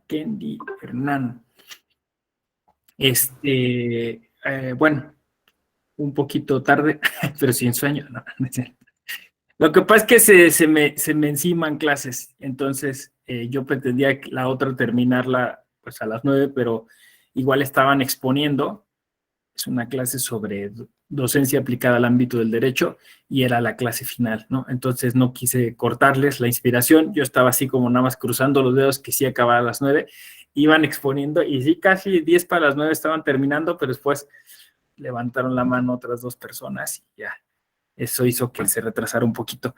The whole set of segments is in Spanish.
Kendi Hernán. Bueno, un poquito tarde, pero sin sueño. No, no es cierto. Lo que pasa es que se me enciman clases, entonces yo pretendía la otra terminarla pues a las 9, pero igual estaban exponiendo. Es una clase sobre docencia aplicada al ámbito del derecho y era la clase final, ¿no? Entonces no quise cortarles la inspiración, yo estaba así como nada más cruzando los dedos que sí acababa a las 9, iban exponiendo y sí, casi 10 para las 9 estaban terminando, pero después levantaron la mano otras dos personas y ya, eso hizo que se retrasara un poquito.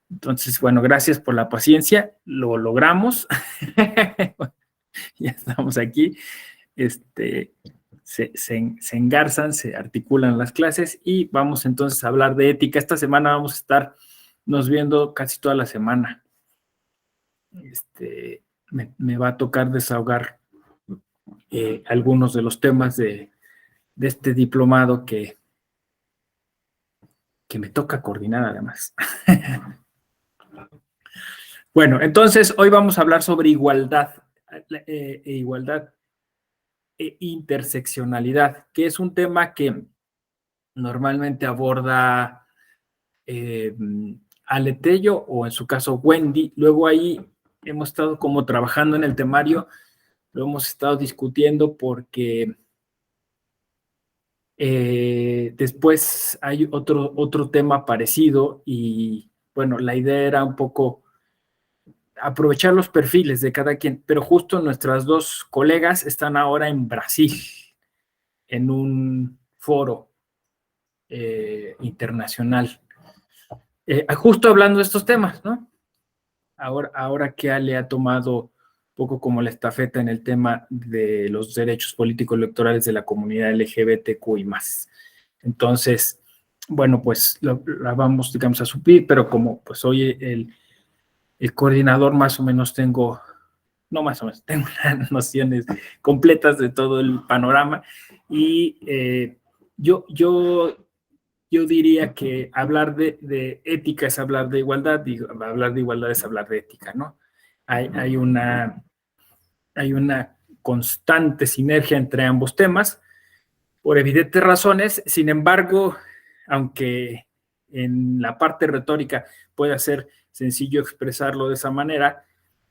Entonces, bueno, gracias por la paciencia, lo logramos, ya estamos aquí. Se engarzan, se articulan las clases y vamos entonces a hablar de ética. Esta semana vamos a estar nos viendo casi toda la semana. Me va a tocar desahogar algunos de los temas de este diplomado que me toca coordinar además. Bueno, entonces hoy vamos a hablar sobre igualdad, igualdad e interseccionalidad, que es un tema que normalmente aborda Ale Tello o en su caso Wendy. Luego ahí hemos estado como trabajando en el temario, lo hemos estado discutiendo porque después hay otro tema parecido y bueno, la idea era un poco aprovechar los perfiles de cada quien, pero justo nuestras dos colegas están ahora en Brasil, en un foro internacional. Justo hablando de estos temas, ¿no? Ahora que Ale ha tomado un poco como la estafeta en el tema de los derechos políticos electorales de la comunidad LGBTQI+. Entonces, bueno, pues la vamos, digamos, a suplir, pero como pues hoy el coordinador más o menos tengo, no más o menos, tengo las nociones completas de todo el panorama y yo diría que hablar de ética es hablar de igualdad y hablar de igualdad es hablar de ética, ¿no? Hay una constante sinergia entre ambos temas por evidentes razones. Sin embargo, aunque en la parte retórica pueda ser sencillo expresarlo de esa manera,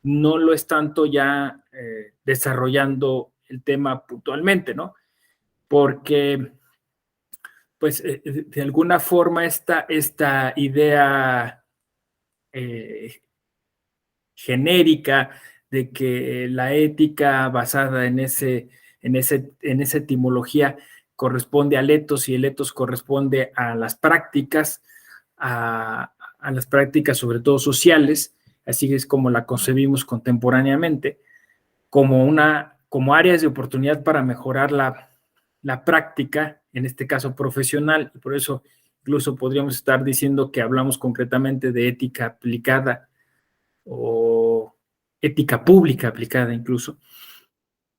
no lo es tanto ya desarrollando el tema puntualmente, ¿no? Porque pues de alguna forma esta idea genérica de que la ética basada en esa etimología corresponde al etos y el etos corresponde a las prácticas, a las prácticas sobre todo sociales, así es como la concebimos contemporáneamente, como áreas de oportunidad para mejorar la práctica, en este caso profesional, y por eso incluso podríamos estar diciendo que hablamos concretamente de ética aplicada o ética pública aplicada incluso.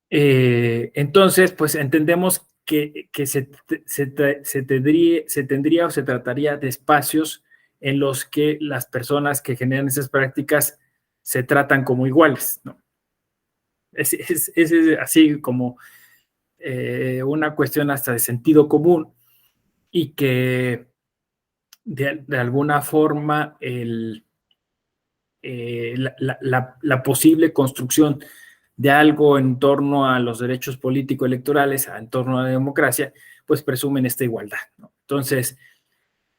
Entonces, pues entendemos que se tendría o se trataría de espacios en los que las personas que generan esas prácticas se tratan como iguales, ¿no? Es así como una cuestión hasta de sentido común y que de alguna forma la posible construcción de algo en torno a los derechos político-electorales, en torno a la democracia, pues presumen esta igualdad, ¿no? Entonces,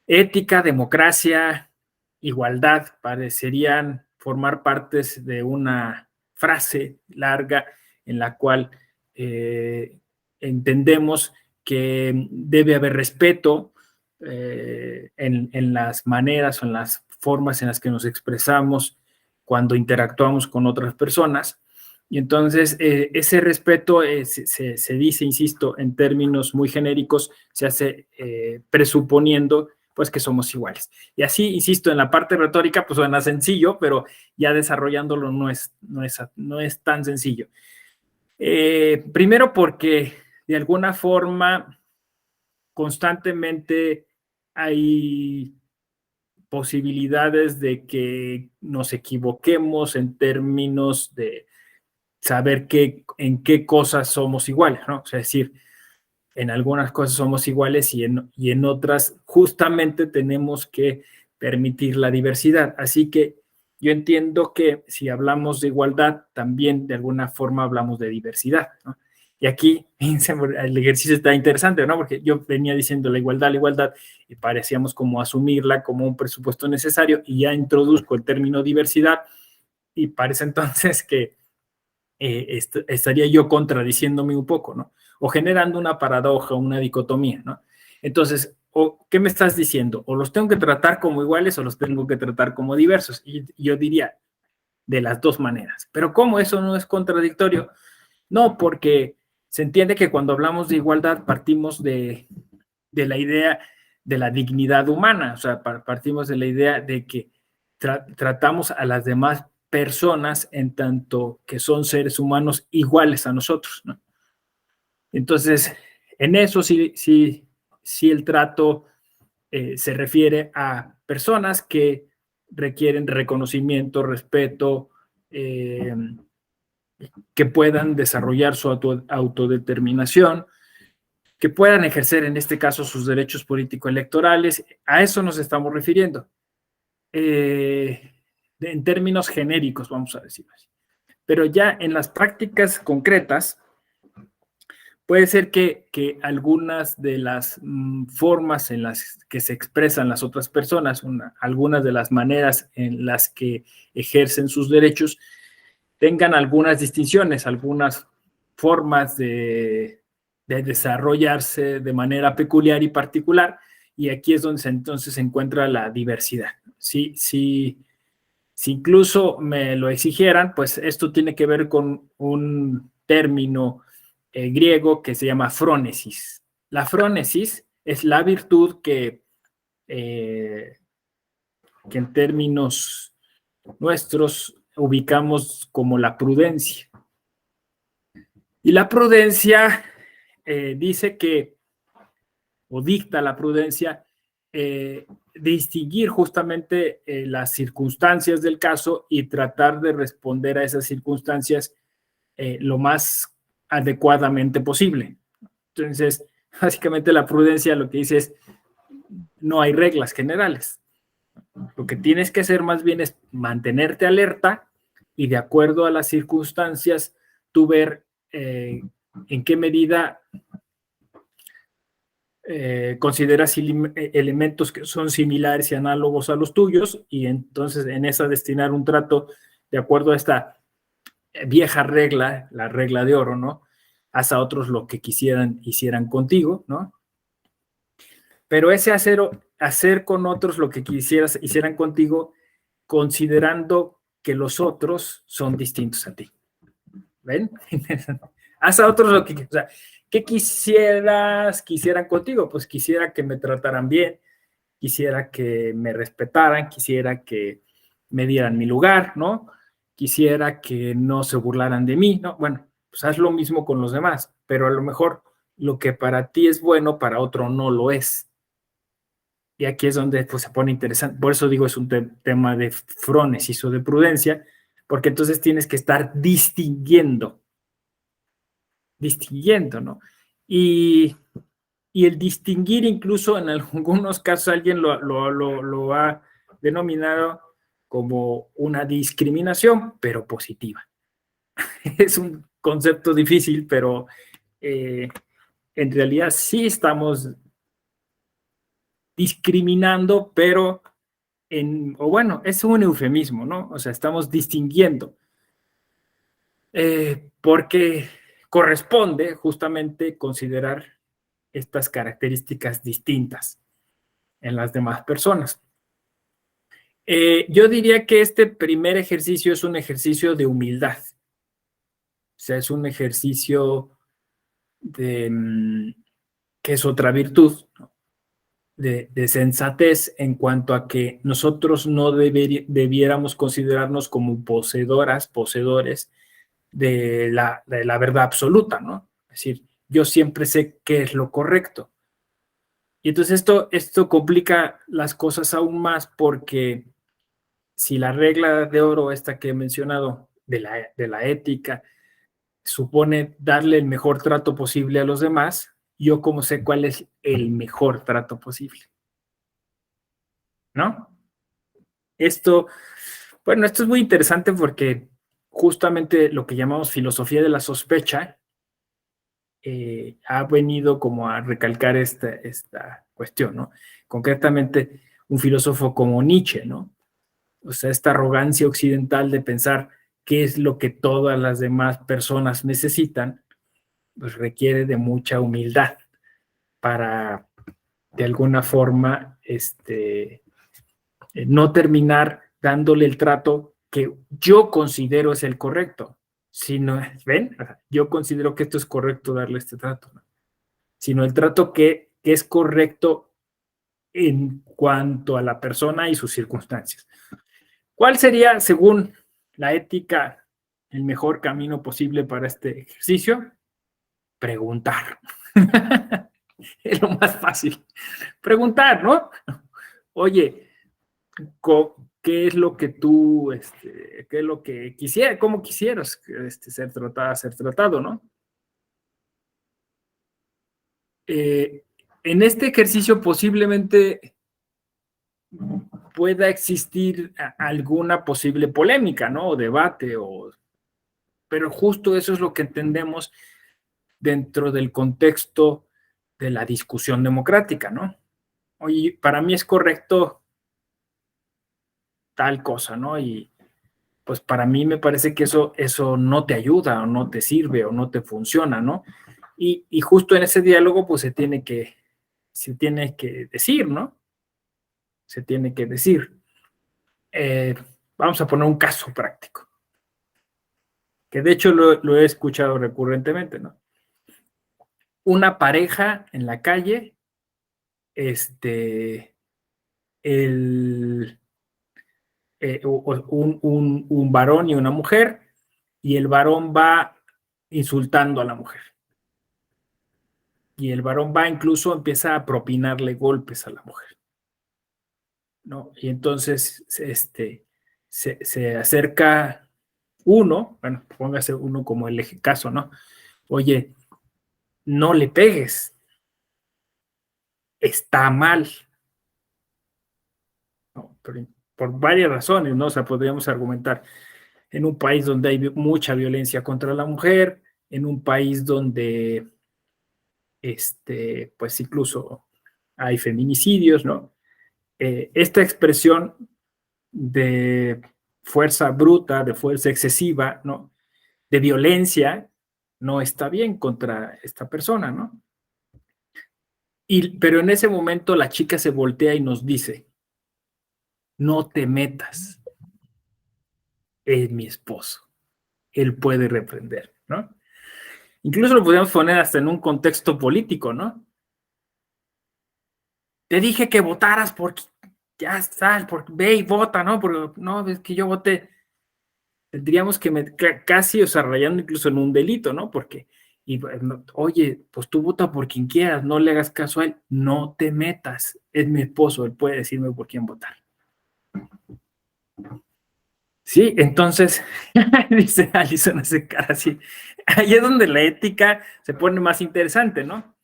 ética, democracia, igualdad parecerían formar partes de una frase larga en la cual entendemos que debe haber respeto en las maneras o en las formas en las que nos expresamos cuando interactuamos con otras personas. Y entonces ese respeto se dice, insisto, en términos muy genéricos, se hace presuponiendo pues que somos iguales. Y así, insisto, en la parte retórica pues suena sencillo, pero ya desarrollándolo no es tan sencillo. Primero porque de alguna forma constantemente hay posibilidades de que nos equivoquemos en términos de saber en qué cosas somos iguales, ¿no? O sea, es decir, en algunas cosas somos iguales y en otras justamente tenemos que permitir la diversidad. Así que yo entiendo que si hablamos de igualdad, también de alguna forma hablamos de diversidad, ¿no? Y aquí el ejercicio está interesante, ¿no? Porque yo venía diciendo la igualdad, y parecíamos como asumirla como un presupuesto necesario, y ya introduzco el término diversidad, y parece entonces que estaría yo contradiciéndome un poco, ¿no? O generando una paradoja, una dicotomía, ¿no? Entonces, ¿qué me estás diciendo? O los tengo que tratar como iguales o los tengo que tratar como diversos. Y yo diría, de las dos maneras. Pero ¿cómo eso no es contradictorio? No, porque se entiende que cuando hablamos de igualdad partimos de la idea de la dignidad humana, o sea, partimos de la idea de que tratamos a las demás personas en tanto que son seres humanos iguales a nosotros, ¿no? Entonces, en eso sí el trato se refiere a personas que requieren reconocimiento, respeto, que puedan desarrollar su autodeterminación, que puedan ejercer en este caso sus derechos político-electorales. A eso nos estamos refiriendo. En términos genéricos, vamos a decirlo así. Pero ya en las prácticas concretas, puede ser que algunas de las formas en las que se expresan las otras personas, algunas de las maneras en las que ejercen sus derechos, tengan algunas distinciones, algunas formas de desarrollarse de manera peculiar y particular, y aquí es donde entonces se encuentra la diversidad. Si incluso me lo exigieran, pues esto tiene que ver con un término griego que se llama frónesis. La frónesis es la virtud que en términos nuestros ubicamos como la prudencia. Y la prudencia dice que, o dicta la prudencia, distinguir justamente las circunstancias del caso y tratar de responder a esas circunstancias lo más adecuadamente posible. Entonces, básicamente la prudencia lo que dice es, no hay reglas generales. Lo que tienes que hacer más bien es mantenerte alerta y de acuerdo a las circunstancias, tú ver en qué medida consideras elementos que son similares y análogos a los tuyos, y entonces en esa destinar un trato de acuerdo a esta vieja regla, la regla de oro, ¿no? Haz a otros lo que hicieran contigo, ¿no? Pero ese hacer con otros lo que hicieran contigo, considerando que los otros son distintos a ti. ¿Ven? Haz a otros lo que, o sea, ¿qué quisieran contigo? Pues quisiera que me trataran bien, quisiera que me respetaran, quisiera que me dieran mi lugar, ¿no? Quisiera que no se burlaran de mí, ¿no? Bueno, pues haz lo mismo con los demás, pero a lo mejor lo que para ti es bueno, para otro no lo es. Y aquí es donde pues, se pone interesante. Por eso digo, es un tema de frónesis o de prudencia, porque entonces tienes que estar distinguiendo, ¿no? Y el distinguir, incluso en algunos casos, alguien lo ha denominado como una discriminación, pero positiva. Es un concepto difícil, pero en realidad sí estamos discriminando, pero o bueno, es un eufemismo, ¿no? O sea, estamos distinguiendo, porque corresponde justamente considerar estas características distintas en las demás personas. Yo diría que este primer ejercicio es un ejercicio de humildad. O sea, es un ejercicio que es otra virtud, ¿no? de sensatez en cuanto a que nosotros no debiéramos considerarnos como poseedores de la verdad absoluta, ¿no? Es decir, yo siempre sé qué es lo correcto. Y entonces esto complica las cosas aún más, porque si la regla de oro esta que he mencionado de la ética supone darle el mejor trato posible a los demás. Yo como sé cuál es el mejor trato posible, ¿no? Esto, bueno, esto es muy interesante porque justamente lo que llamamos filosofía de la sospecha ha venido como a recalcar esta cuestión, ¿no? Concretamente, un filósofo como Nietzsche, ¿no? O sea, esta arrogancia occidental de pensar qué es lo que todas las demás personas necesitan, pues requiere de mucha humildad para, de alguna forma, no terminar dándole el trato que yo considero es el correcto, sino, ¿ven? Yo considero que esto es correcto darle este trato, ¿no? Sino el trato que es correcto en cuanto a la persona y sus circunstancias. ¿Cuál sería, según la ética, el mejor camino posible para este ejercicio? Preguntar. Es lo más fácil. Preguntar, ¿no? Oye, ¿qué es lo que tú, qué es lo que quisieras, cómo quisieras ser tratada, ser tratado, ¿no? En este ejercicio posiblemente pueda existir alguna posible polémica, ¿no? O debate, pero justo eso es lo que entendemos dentro del contexto de la discusión democrática, ¿no? Oye, para mí es correcto tal cosa, ¿no? Y pues para mí me parece que eso no te ayuda o no te sirve o no te funciona, ¿no? Y justo en ese diálogo pues se tiene que decir, ¿no? Se tiene que decir. Eh, Vamos a poner un caso práctico, que de hecho lo he escuchado recurrentemente, ¿no? Una pareja en la calle, el, un varón y una mujer, y el varón va insultando a la mujer. Y el varón va incluso empieza a propinarle golpes a la mujer, ¿no? Y entonces se acerca uno, bueno, póngase uno como el caso, ¿no? Oye, no le pegues, está mal, ¿no? Pero por varias razones, ¿no? O sea, podríamos argumentar en un país donde hay mucha violencia contra la mujer, en un país donde, pues incluso hay feminicidios, ¿no? Esta expresión de fuerza bruta, de fuerza excesiva, ¿no? De violencia, no está bien contra esta persona, ¿no? Pero en ese momento la chica se voltea y nos dice, no te metas, es mi esposo, él puede reprender, ¿no? Incluso lo podríamos poner hasta en un contexto político, ¿no? Te dije que votaras porque ya está, porque ve y vota, ¿no? Porque no, es que yo voté. Tendríamos que casi, o sea, rayando incluso en un delito, ¿no? Porque, oye, pues tú vota por quien quieras, no le hagas caso a él, no te metas, es mi esposo, él puede decirme por quién votar. Sí, entonces, dice Alison, hace cara así, ahí es donde la ética se pone más interesante, ¿no?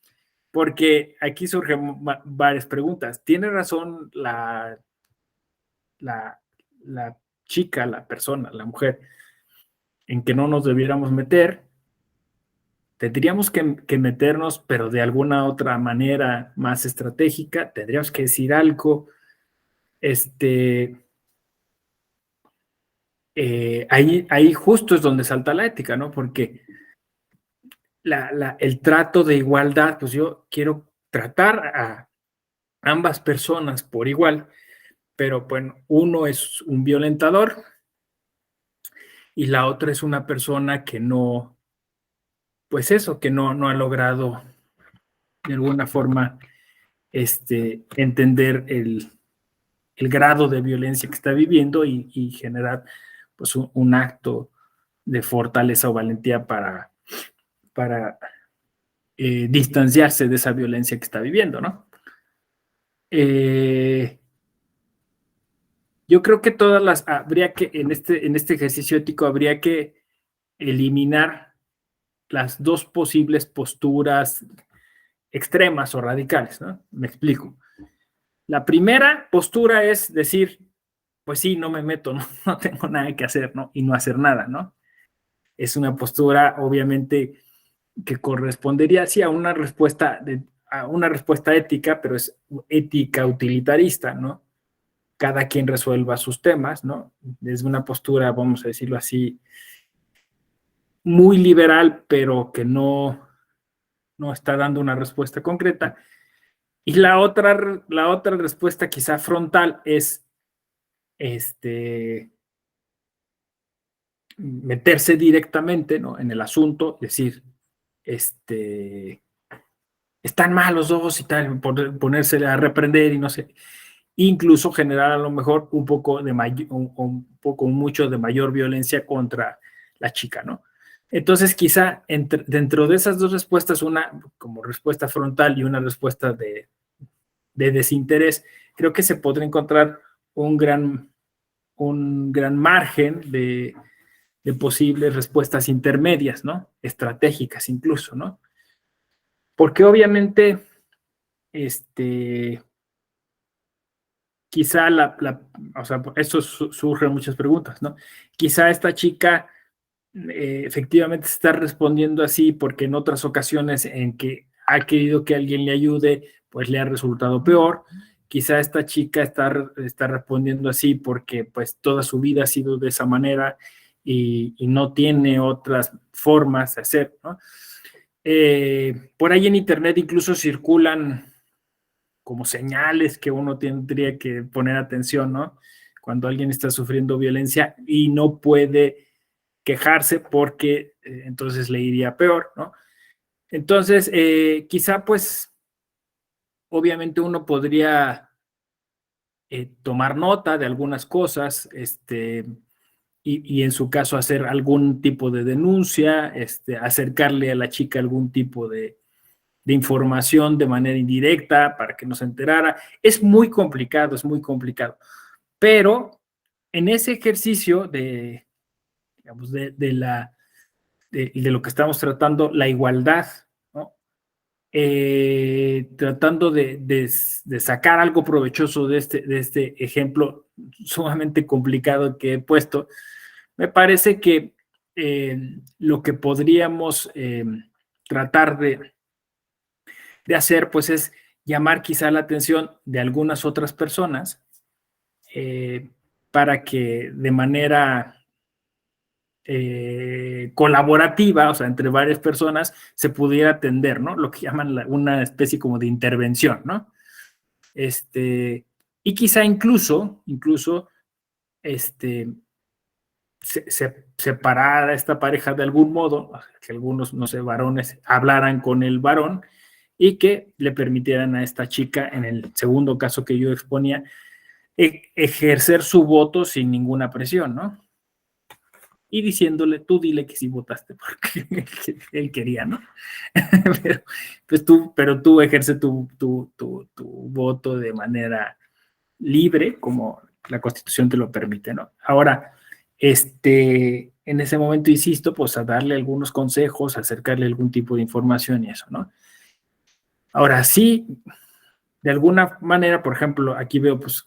Porque aquí surgen varias preguntas. ¿Tiene razón la, la chica, la persona, la mujer, en que no nos debiéramos meter? Tendríamos que meternos, pero de alguna otra manera más estratégica, tendríamos que decir algo, ahí justo es donde salta la ética, ¿no? Porque el trato de igualdad, pues yo quiero tratar a ambas personas por igual, pero bueno, uno es un violentador y la otra es una persona que no, pues eso, que no ha logrado de alguna forma entender el grado de violencia que está viviendo y generar pues un acto de fortaleza o valentía para distanciarse de esa violencia que está viviendo, ¿no? Yo creo que habría que, en este ejercicio ético, habría que eliminar las dos posibles posturas extremas o radicales, ¿no? Me explico. La primera postura es decir, pues sí, no me meto, no, no tengo nada que hacer, ¿no? Y no hacer nada, ¿no? Es una postura, obviamente, que correspondería, sí, a una respuesta ética, pero es ética utilitarista, ¿no? Cada quien resuelva sus temas, ¿no? Desde una postura, vamos a decirlo así, muy liberal, pero que no está dando una respuesta concreta. Y la otra respuesta quizá frontal es meterse directamente, ¿no?, en el asunto, decir, están mal los dos y tal, ponerse a reprender y no sé, incluso generar a lo mejor un poco mucho de mayor violencia contra la chica, ¿no? Entonces, quizá dentro de esas dos respuestas, una como respuesta frontal y una respuesta de desinterés, creo que se podría encontrar un gran margen de posibles respuestas intermedias, ¿no? Estratégicas incluso, ¿no? Porque obviamente, quizá o sea, eso surgen muchas preguntas, ¿no? Quizá esta chica efectivamente está respondiendo así porque en otras ocasiones en que ha querido que alguien le ayude, pues le ha resultado peor. Quizá esta chica está respondiendo así porque pues toda su vida ha sido de esa manera y no tiene otras formas de hacer, ¿no? Por ahí en internet incluso circulan como señales que uno tendría que poner atención, ¿no? Cuando alguien está sufriendo violencia y no puede quejarse porque entonces le iría peor, ¿no? Entonces, quizá pues, obviamente uno podría tomar nota de algunas cosas, y en su caso hacer algún tipo de denuncia, acercarle a la chica algún tipo de información de manera indirecta para que no se enterara. Es muy complicado, pero en ese ejercicio digamos, de lo que estamos tratando, la igualdad, ¿no? Tratando de sacar algo provechoso de este ejemplo sumamente complicado que he puesto, me parece que lo que podríamos tratar hacer, pues es llamar quizá la atención de algunas otras personas para que de manera colaborativa, o sea, entre varias personas, se pudiera atender, ¿no? Lo que llaman una especie como de intervención, ¿no? Y quizá incluso, separar a esta pareja de algún modo, que algunos, no sé, varones hablaran con el varón y que le permitieran a esta chica, en el segundo caso que yo exponía, ejercer su voto sin ninguna presión, ¿no? Y diciéndole, tú dile que sí votaste porque él quería, ¿no? pero tú ejerce tu voto de manera libre, como la Constitución te lo permite, ¿no? Ahora, en ese momento, insisto, pues a darle algunos consejos, acercarle algún tipo de información y eso, ¿no? Ahora, sí, de alguna manera, por ejemplo, aquí veo, pues,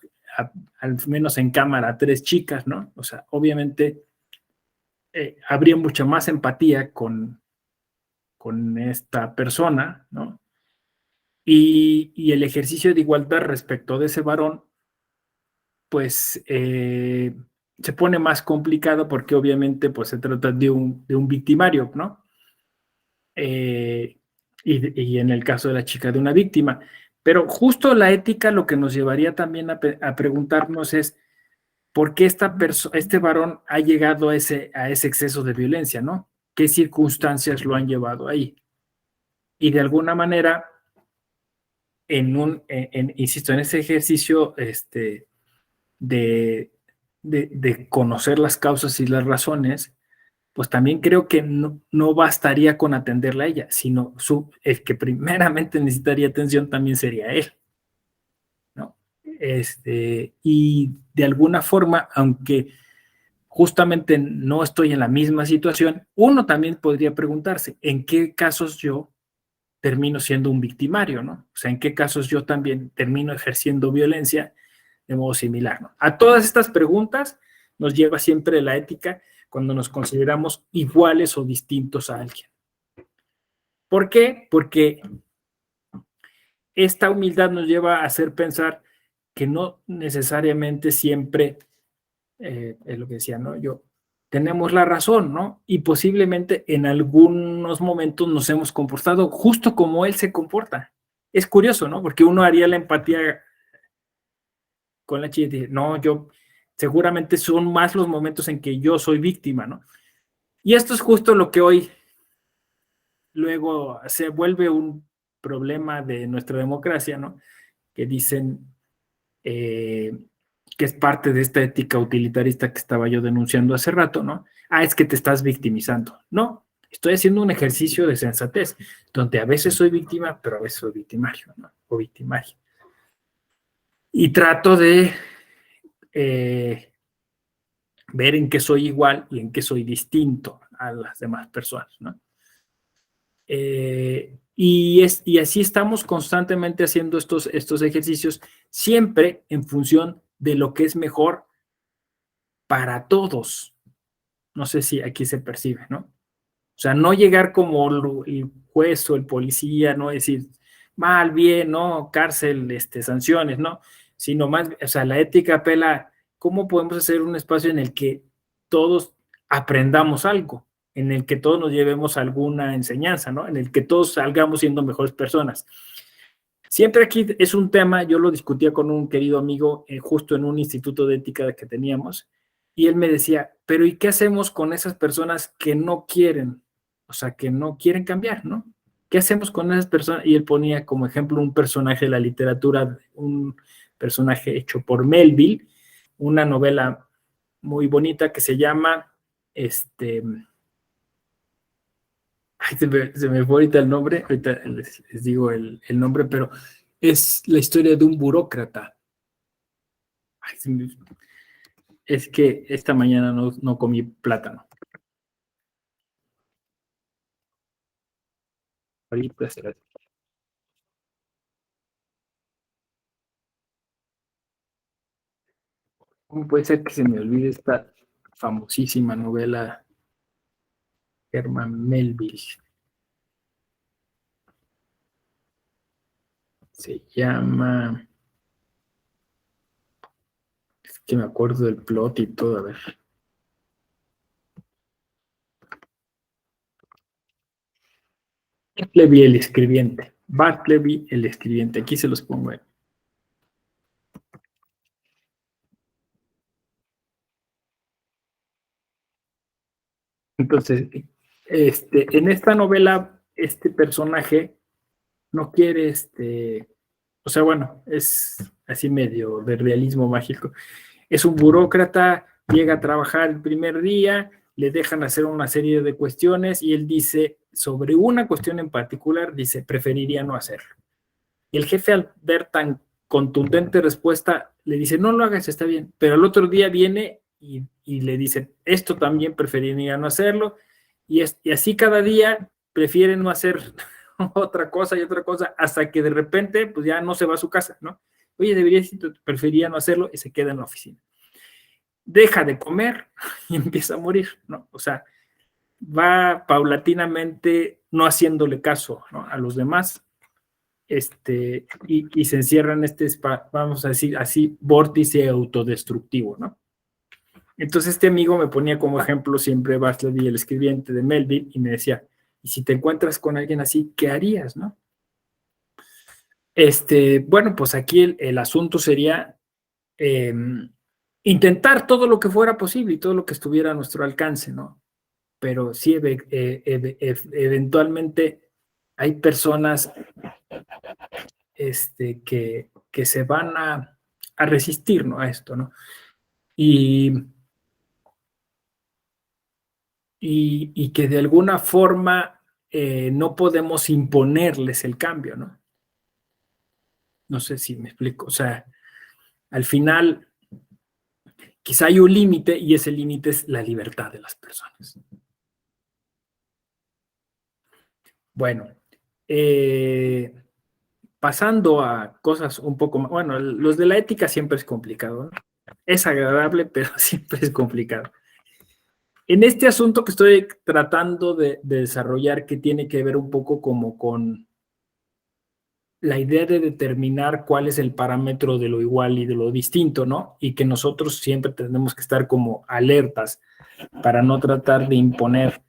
al menos en cámara, 3 chicas, ¿no? O sea, obviamente habría mucha más empatía con esta persona, ¿no? Y el ejercicio de igualdad respecto de ese varón, pues se pone más complicado porque obviamente pues se trata de un victimario, ¿no? Y en el caso de la chica, de una víctima. Pero justo la ética lo que nos llevaría también a preguntarnos es por qué este varón ha llegado a ese exceso de violencia, ¿no? ¿Qué circunstancias lo han llevado ahí? Y de alguna manera, insisto, en ese ejercicio de, conocer las causas y las razones, pues también creo que no bastaría con atenderla a ella, sino el que primeramente necesitaría atención también sería él, ¿no? Y de alguna forma, aunque justamente no estoy en la misma situación, uno también podría preguntarse, ¿en qué casos yo termino siendo un victimario, ¿no? O sea, ¿en qué casos yo también termino ejerciendo violencia de modo similar, ¿no? A todas estas preguntas nos lleva siempre la ética cuando nos consideramos iguales o distintos a alguien. ¿Por qué? Porque esta humildad nos lleva a hacer pensar que no necesariamente siempre, es lo que decía, ¿no? Tenemos la razón, ¿no? Y posiblemente en algunos momentos nos hemos comportado justo como él se comporta. Es curioso, ¿no? Porque uno haría la empatía con la chica y dice, no, seguramente son más los momentos en que yo soy víctima, ¿no? Y esto es justo lo que hoy luego se vuelve un problema de nuestra democracia, ¿no? Que dicen que es parte de esta ética utilitarista que estaba yo denunciando hace rato, ¿no? Es que te estás victimizando. No, estoy haciendo un ejercicio de sensatez, donde a veces soy víctima, pero a veces soy victimario, ¿no? O victimario. Y trato de ver en qué soy igual y en qué soy distinto a las demás personas, ¿no? Y así estamos constantemente haciendo estos ejercicios, siempre en función de lo que es mejor para todos. No sé si aquí se percibe, ¿no? O sea, no llegar como el juez o el policía, no decir mal, bien, no, cárcel, sanciones, no, sino más, o sea, la ética apela, ¿cómo podemos hacer un espacio en el que todos aprendamos algo, en el que todos nos llevemos alguna enseñanza, ¿no? En el que todos salgamos siendo mejores personas. Siempre aquí es un tema, yo lo discutía con un querido amigo justo en un instituto de ética que teníamos, y él me decía, pero ¿y qué hacemos con esas personas que no quieren? O sea, que no quieren cambiar, ¿no? ¿Qué hacemos con esas personas? Y él ponía como ejemplo un personaje de la literatura, un personaje hecho por Melville, una novela muy bonita que se llama, ay, se me fue ahorita el nombre, ahorita les digo el nombre, pero es la historia de un burócrata. Ay, es que esta mañana no comí plátano. Ahorita será. ¿Cómo puede ser que se me olvide esta famosísima novela Herman Melville? Se llama, es que me acuerdo del plot y todo, a ver. Bartleby el escribiente. Bartleby el escribiente. Aquí se los pongo. Entonces, en esta novela, este personaje no quiere, o sea, bueno, es así medio de realismo mágico. Es un burócrata, llega a trabajar el primer día, le dejan hacer una serie de cuestiones y él dice, sobre una cuestión en particular, dice, preferiría no hacerlo. Y el jefe, al ver tan contundente respuesta, le dice, no lo hagas, está bien. Pero el otro día viene y le dice, esto también preferiría no hacerlo. Y así cada día prefiere no hacer otra cosa y otra cosa, hasta que de repente, pues ya no se va a su casa, ¿no? Oye, preferiría no hacerlo y se queda en la oficina. Deja de comer y empieza a morir, ¿no? O sea, va paulatinamente no haciéndole caso, ¿no? A los demás, y se encierra en vamos a decir así, vórtice autodestructivo, ¿no? Entonces este amigo me ponía como ejemplo siempre Bartleby, el escribiente de Melville, y me decía, y si te encuentras con alguien así, ¿qué harías, no? Bueno, pues aquí el asunto sería eh, intentar todo lo que fuera posible y todo lo que estuviera a nuestro alcance, ¿no? Pero sí, eventualmente hay personas que se van a resistir, ¿no? A esto, ¿no? Y, y que de alguna forma no podemos imponerles el cambio, ¿no? No sé si me explico. O sea, al final quizá hay un límite y ese límite es la libertad de las personas. Bueno, pasando a cosas un poco más, bueno, los de la ética siempre es complicado, ¿no? Es agradable, pero siempre es complicado. En este asunto que estoy tratando de desarrollar, que tiene que ver un poco como con la idea de determinar cuál es el parámetro de lo igual y de lo distinto, ¿no? Y que nosotros siempre tenemos que estar como alertas para no tratar de imponer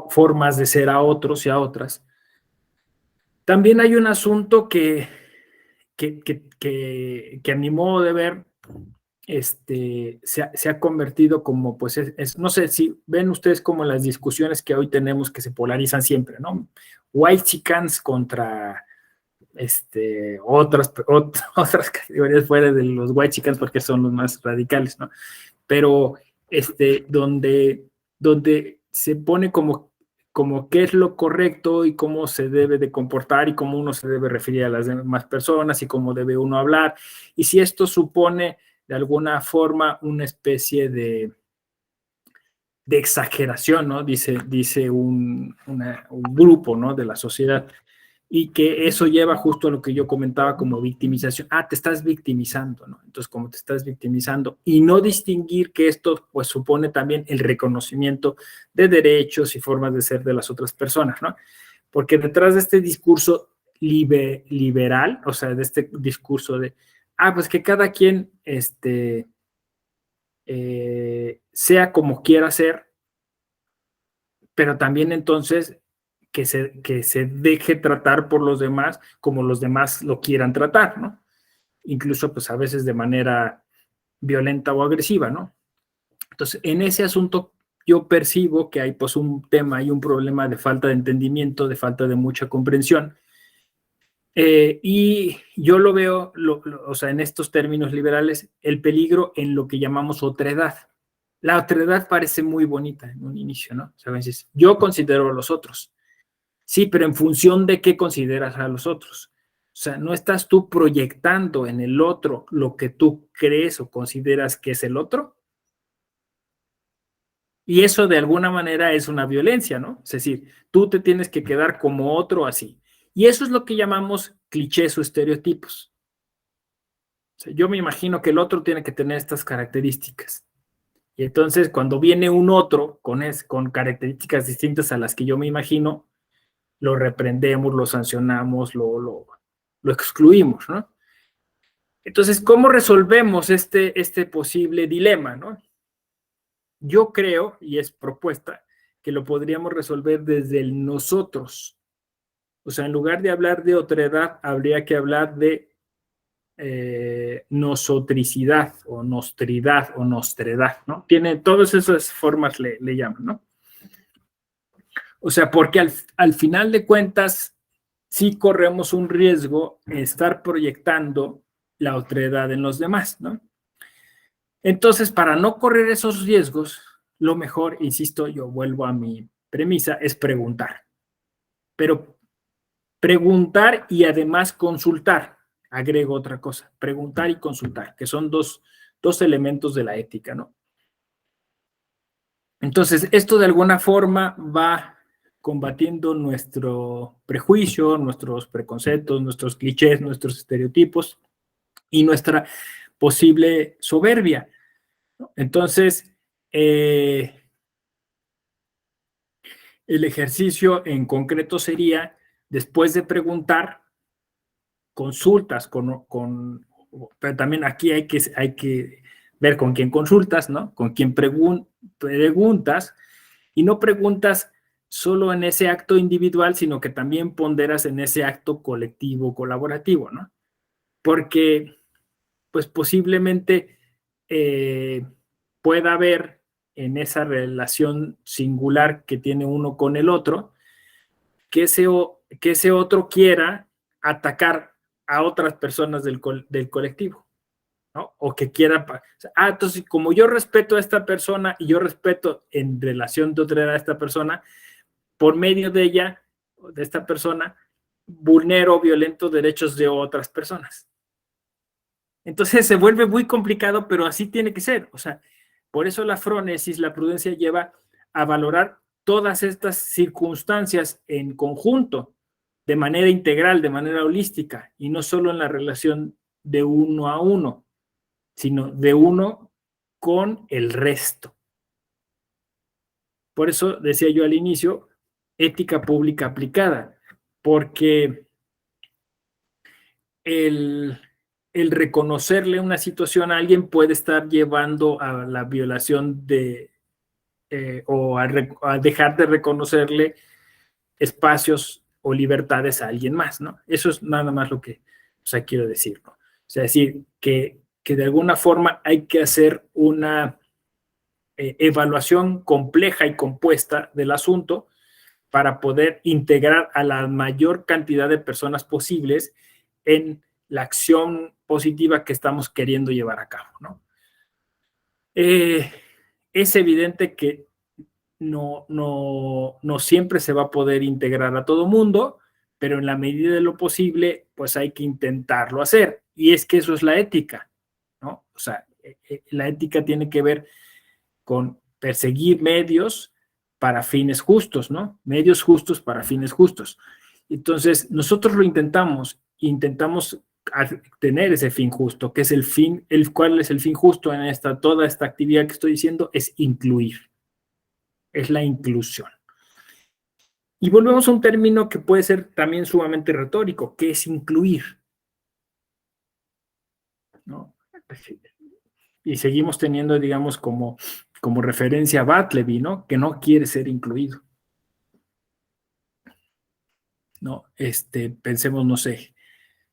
formas de ser a otros y a otras. También hay un asunto que a mi modo de ver se ha convertido como, pues, no sé si ven ustedes como las discusiones que hoy tenemos que se polarizan siempre, ¿no? White chickens contra otras categorías fuera de los white chickens porque son los más radicales, ¿no? Pero donde se pone como qué es lo correcto y cómo se debe de comportar y cómo uno se debe referir a las demás personas y cómo debe uno hablar. Y si esto supone de alguna forma una especie de exageración, ¿no? Dice un grupo, ¿no? De la sociedad. Y que eso lleva justo a lo que yo comentaba como victimización. Te estás victimizando, ¿no? Entonces, como te estás victimizando y no distinguir que esto pues supone también el reconocimiento de derechos y formas de ser de las otras personas, ¿no? Porque detrás de este discurso liberal, o sea, de este discurso de, pues que cada quien sea como quiera ser, pero también entonces que se deje tratar por los demás como los demás lo quieran tratar, ¿no? Incluso pues a veces de manera violenta o agresiva, ¿no? Entonces, en ese asunto yo percibo que hay pues un tema y un problema de falta de entendimiento, de falta de mucha comprensión. Y yo lo veo, o sea, en estos términos liberales, el peligro en lo que llamamos otredad. La otredad parece muy bonita en un inicio, ¿no? O sea, a veces, yo considero a los otros. Sí, pero en función de qué consideras a los otros. O sea, no estás tú proyectando en el otro lo que tú crees o consideras que es el otro. Y eso de alguna manera es una violencia, ¿no? Es decir, tú te tienes que quedar como otro así. Y eso es lo que llamamos clichés o estereotipos. O sea, yo me imagino que el otro tiene que tener estas características. Y entonces cuando viene un otro con características distintas a las que yo me imagino, lo reprendemos, lo sancionamos, lo excluimos, ¿no? Entonces, ¿cómo resolvemos este posible dilema, no? Yo creo, y es propuesta, que lo podríamos resolver desde el nosotros. O sea, en lugar de hablar de otredad, habría que hablar de nosotricidad o nostridad o nostredad, ¿no? Tiene todas esas formas le llaman, ¿no? O sea, porque al final de cuentas sí corremos un riesgo en estar proyectando la otredad en los demás, ¿no? Entonces, para no correr esos riesgos, lo mejor, insisto, yo vuelvo a mi premisa, es preguntar. Pero preguntar y además consultar, agrego otra cosa, preguntar y consultar, que son dos elementos de la ética, ¿no? Entonces, esto de alguna forma va combatiendo nuestro prejuicio, nuestros preconceptos, nuestros clichés, nuestros estereotipos y nuestra posible soberbia. Entonces, el ejercicio en concreto sería, después de preguntar, consultas pero también aquí hay que ver con quién consultas, ¿no? Con quién preguntas, y no preguntas solo en ese acto individual, sino que también ponderas en ese acto colectivo, colaborativo, ¿no? Porque, pues posiblemente pueda haber en esa relación singular que tiene uno con el otro, que ese otro quiera atacar a otras personas del colectivo, ¿no? O que quiera, entonces como yo respeto a esta persona y yo respeto en relación de otra a esta persona, por medio de ella, de esta persona, vulnero, violento derechos de otras personas. Entonces se vuelve muy complicado, pero así tiene que ser. O sea, por eso la frónesis, la prudencia lleva a valorar todas estas circunstancias en conjunto, de manera integral, de manera holística, y no solo en la relación de uno a uno, sino de uno con el resto. Por eso decía yo al inicio, ética pública aplicada, porque el reconocerle una situación a alguien puede estar llevando a la violación o a dejar de reconocerle espacios o libertades a alguien más, ¿no? Eso es nada más lo que, o sea, quiero decir, ¿no? O sea, decir que de alguna forma hay que hacer una evaluación compleja y compuesta del asunto para poder integrar a la mayor cantidad de personas posibles en la acción positiva que estamos queriendo llevar a cabo, ¿no? Es evidente que no siempre se va a poder integrar a todo mundo, pero en la medida de lo posible, pues hay que intentarlo hacer. Y es que eso es la ética, ¿no? O sea, la ética tiene que ver con perseguir medios para fines justos, ¿no? Medios justos para fines justos. Entonces, nosotros lo intentamos tener ese fin justo, que es el fin, ¿cuál es el fin justo en toda esta actividad que estoy diciendo? Es incluir, es la inclusión. Y volvemos a un término que puede ser también sumamente retórico, que es incluir, ¿no? Y seguimos teniendo, digamos, como referencia a Bartleby, ¿no? Que no quiere ser incluido, ¿no? Pensemos, no sé,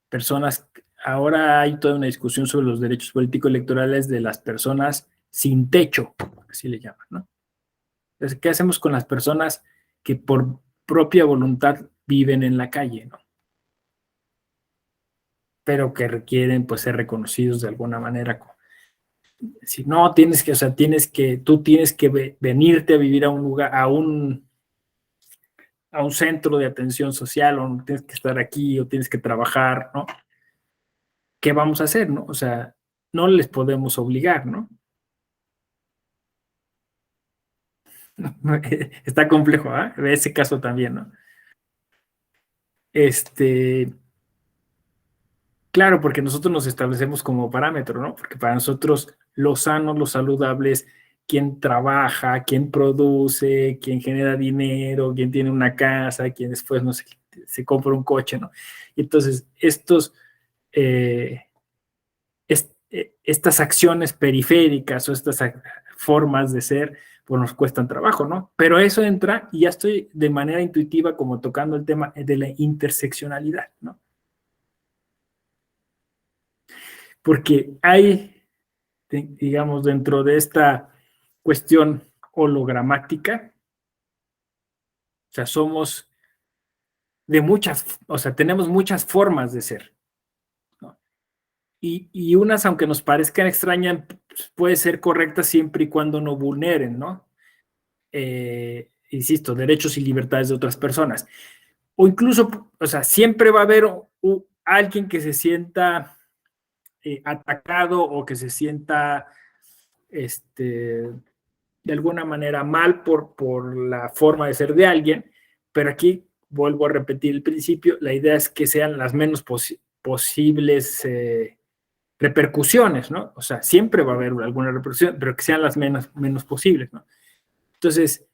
personas, ahora hay toda una discusión sobre los derechos político-electorales de las personas sin techo, así le llaman, ¿no? Entonces, ¿qué hacemos con las personas que por propia voluntad viven en la calle, ¿no? Pero que requieren, pues, ser reconocidos de alguna manera. Si no, o sea, tú tienes que venirte a vivir a un lugar, a un centro de atención social, o tienes que estar aquí, o tienes que trabajar, ¿no? ¿Qué vamos a hacer, no? O sea, no les podemos obligar, ¿no? Está complejo, ¿eh? Ese caso también, ¿no? Claro, porque nosotros nos establecemos como parámetro, ¿no? Porque para nosotros los sanos, los saludables, quien trabaja, quien produce, quien genera dinero, quien tiene una casa, quien después, no sé, se compra un coche, ¿no? Y entonces, eh, estas acciones periféricas o estas formas de ser, pues nos cuestan trabajo, ¿no? Pero eso entra, y ya estoy de manera intuitiva como tocando el tema de la interseccionalidad, ¿no? Porque hay, digamos, dentro de esta cuestión hologramática, o sea, somos de o sea, tenemos muchas formas de ser, ¿no? Y unas, aunque nos parezcan extrañas, puede ser correctas siempre y cuando no vulneren, ¿no? Insisto, derechos y libertades de otras personas. O incluso, o sea, siempre va a haber alguien que se sienta atacado o que se sienta de alguna manera mal por la forma de ser de alguien, pero aquí vuelvo a repetir el principio, la idea es que sean las menos posibles repercusiones, ¿no? O sea, siempre va a haber alguna repercusión, pero que sean las menos posibles, ¿no? Entonces,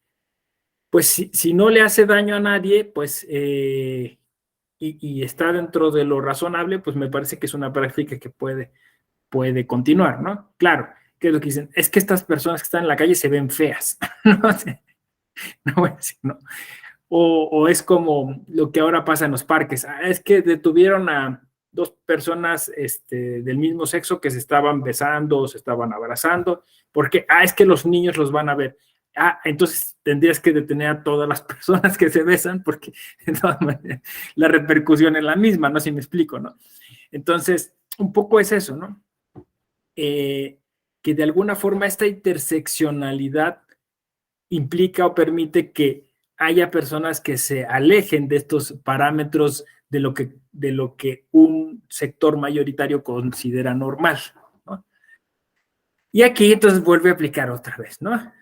pues si no le hace daño a nadie, pues, y está dentro de lo razonable, pues me parece que es una práctica que puede continuar, ¿no? Claro, ¿qué es lo que dicen? Es que estas personas que están en la calle se ven feas, ¿no? No voy a decir, ¿no? O es como lo que ahora pasa en los parques. Es que detuvieron a dos personas del mismo sexo que se estaban besando o se estaban abrazando, porque, es que los niños los van a ver. Entonces tendrías que detener a todas las personas que se besan, porque de todas maneras la repercusión es la misma, ¿no? Si me explico, ¿no? Entonces, un poco es eso, ¿no? Que de alguna forma esta interseccionalidad implica o permite que haya personas que se alejen de estos parámetros de lo que un sector mayoritario considera normal, ¿no? Y aquí entonces vuelve a aplicar otra vez, ¿no?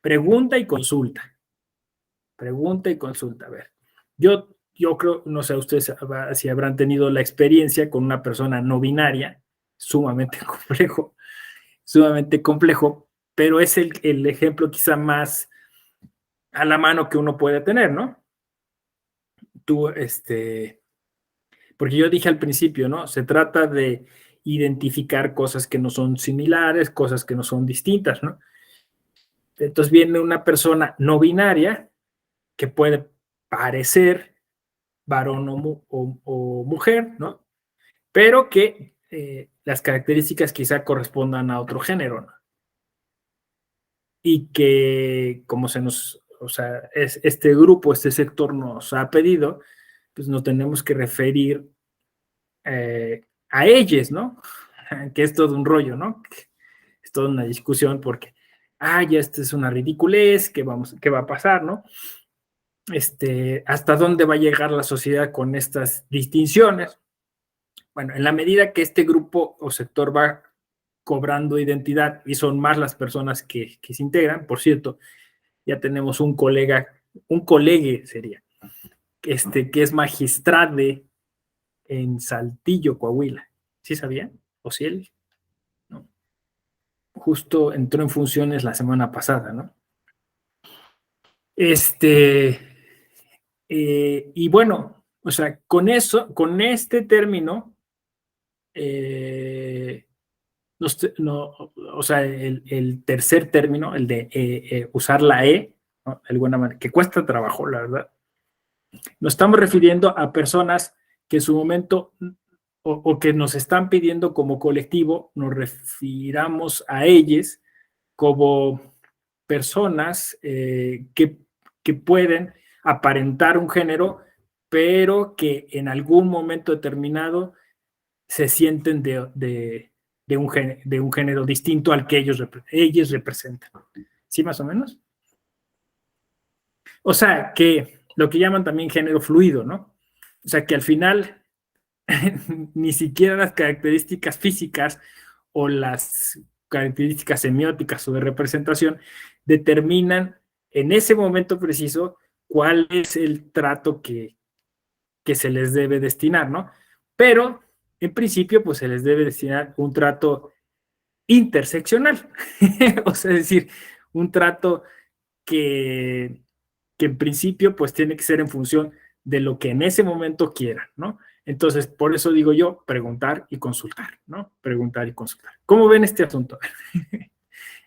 Pregunta y consulta. Pregunta y consulta. A ver, yo creo, no sé ustedes si habrán tenido la experiencia con una persona no binaria, sumamente complejo, pero es el ejemplo quizá más a la mano que uno puede tener, ¿no? Tú, porque yo dije al principio, ¿no? Se trata de identificar cosas que no son similares, cosas que no son distintas, ¿no? Entonces viene una persona no binaria que puede parecer varón o mujer, ¿no? Pero que las características quizá correspondan a otro género, ¿no? Y que como o sea, este grupo, este sector nos ha pedido, pues nos tenemos que referir a ellos, ¿no? Que es todo un rollo, ¿no? Es toda una discusión porque, ya esta es una ridiculez, ¿qué va a pasar, no? ¿Hasta dónde va a llegar la sociedad con estas distinciones? Bueno, en la medida que este grupo o sector va cobrando identidad y son más las personas que se integran, por cierto, ya tenemos un colegue sería, que es magistrade en Saltillo, Coahuila. ¿Sí sabían? ¿O sí él? ¿No? Justo entró en funciones la semana pasada, ¿no? Y bueno, o sea, con este término, o sea, el tercer término, el de usar la E, ¿no? De alguna manera, que cuesta trabajo, la verdad. Nos estamos refiriendo a personas que en su momento o que nos están pidiendo como colectivo, nos refiramos a ellos como personas que pueden aparentar un género, pero que en algún momento determinado se sienten de un género distinto al que ellos representan. ¿Sí, más o menos? O sea, que lo que llaman también género fluido, ¿no? O sea, que al final ni siquiera las características físicas o las características semióticas o de representación determinan en ese momento preciso cuál es el trato que se les debe destinar, ¿no? Pero en principio, pues se les debe destinar un trato interseccional, o sea, es decir, un trato que, que en principio pues tiene que ser en función de lo que en ese momento quieran, ¿no? Entonces, por eso digo yo, preguntar y consultar, ¿no? Preguntar y consultar. ¿Cómo ven este asunto?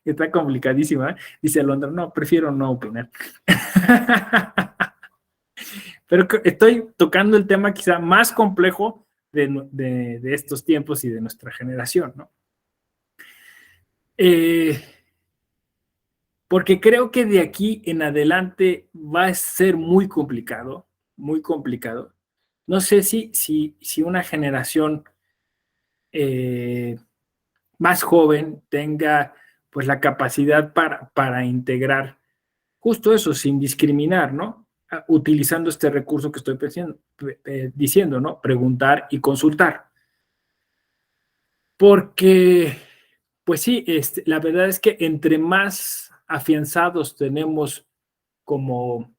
Está complicadísima, ¿eh? Dice Alondra, no, prefiero no opinar. Pero estoy tocando el tema quizá más complejo de estos tiempos y de nuestra generación, ¿no? Porque creo que de aquí en adelante va a ser muy complicado, muy complicado. No sé si una generación más joven tenga pues la capacidad para integrar justo eso, sin discriminar, ¿no? Utilizando este recurso que estoy diciendo, ¿no? Preguntar y consultar. Porque, pues sí, la verdad es que entre más afianzados tenemos como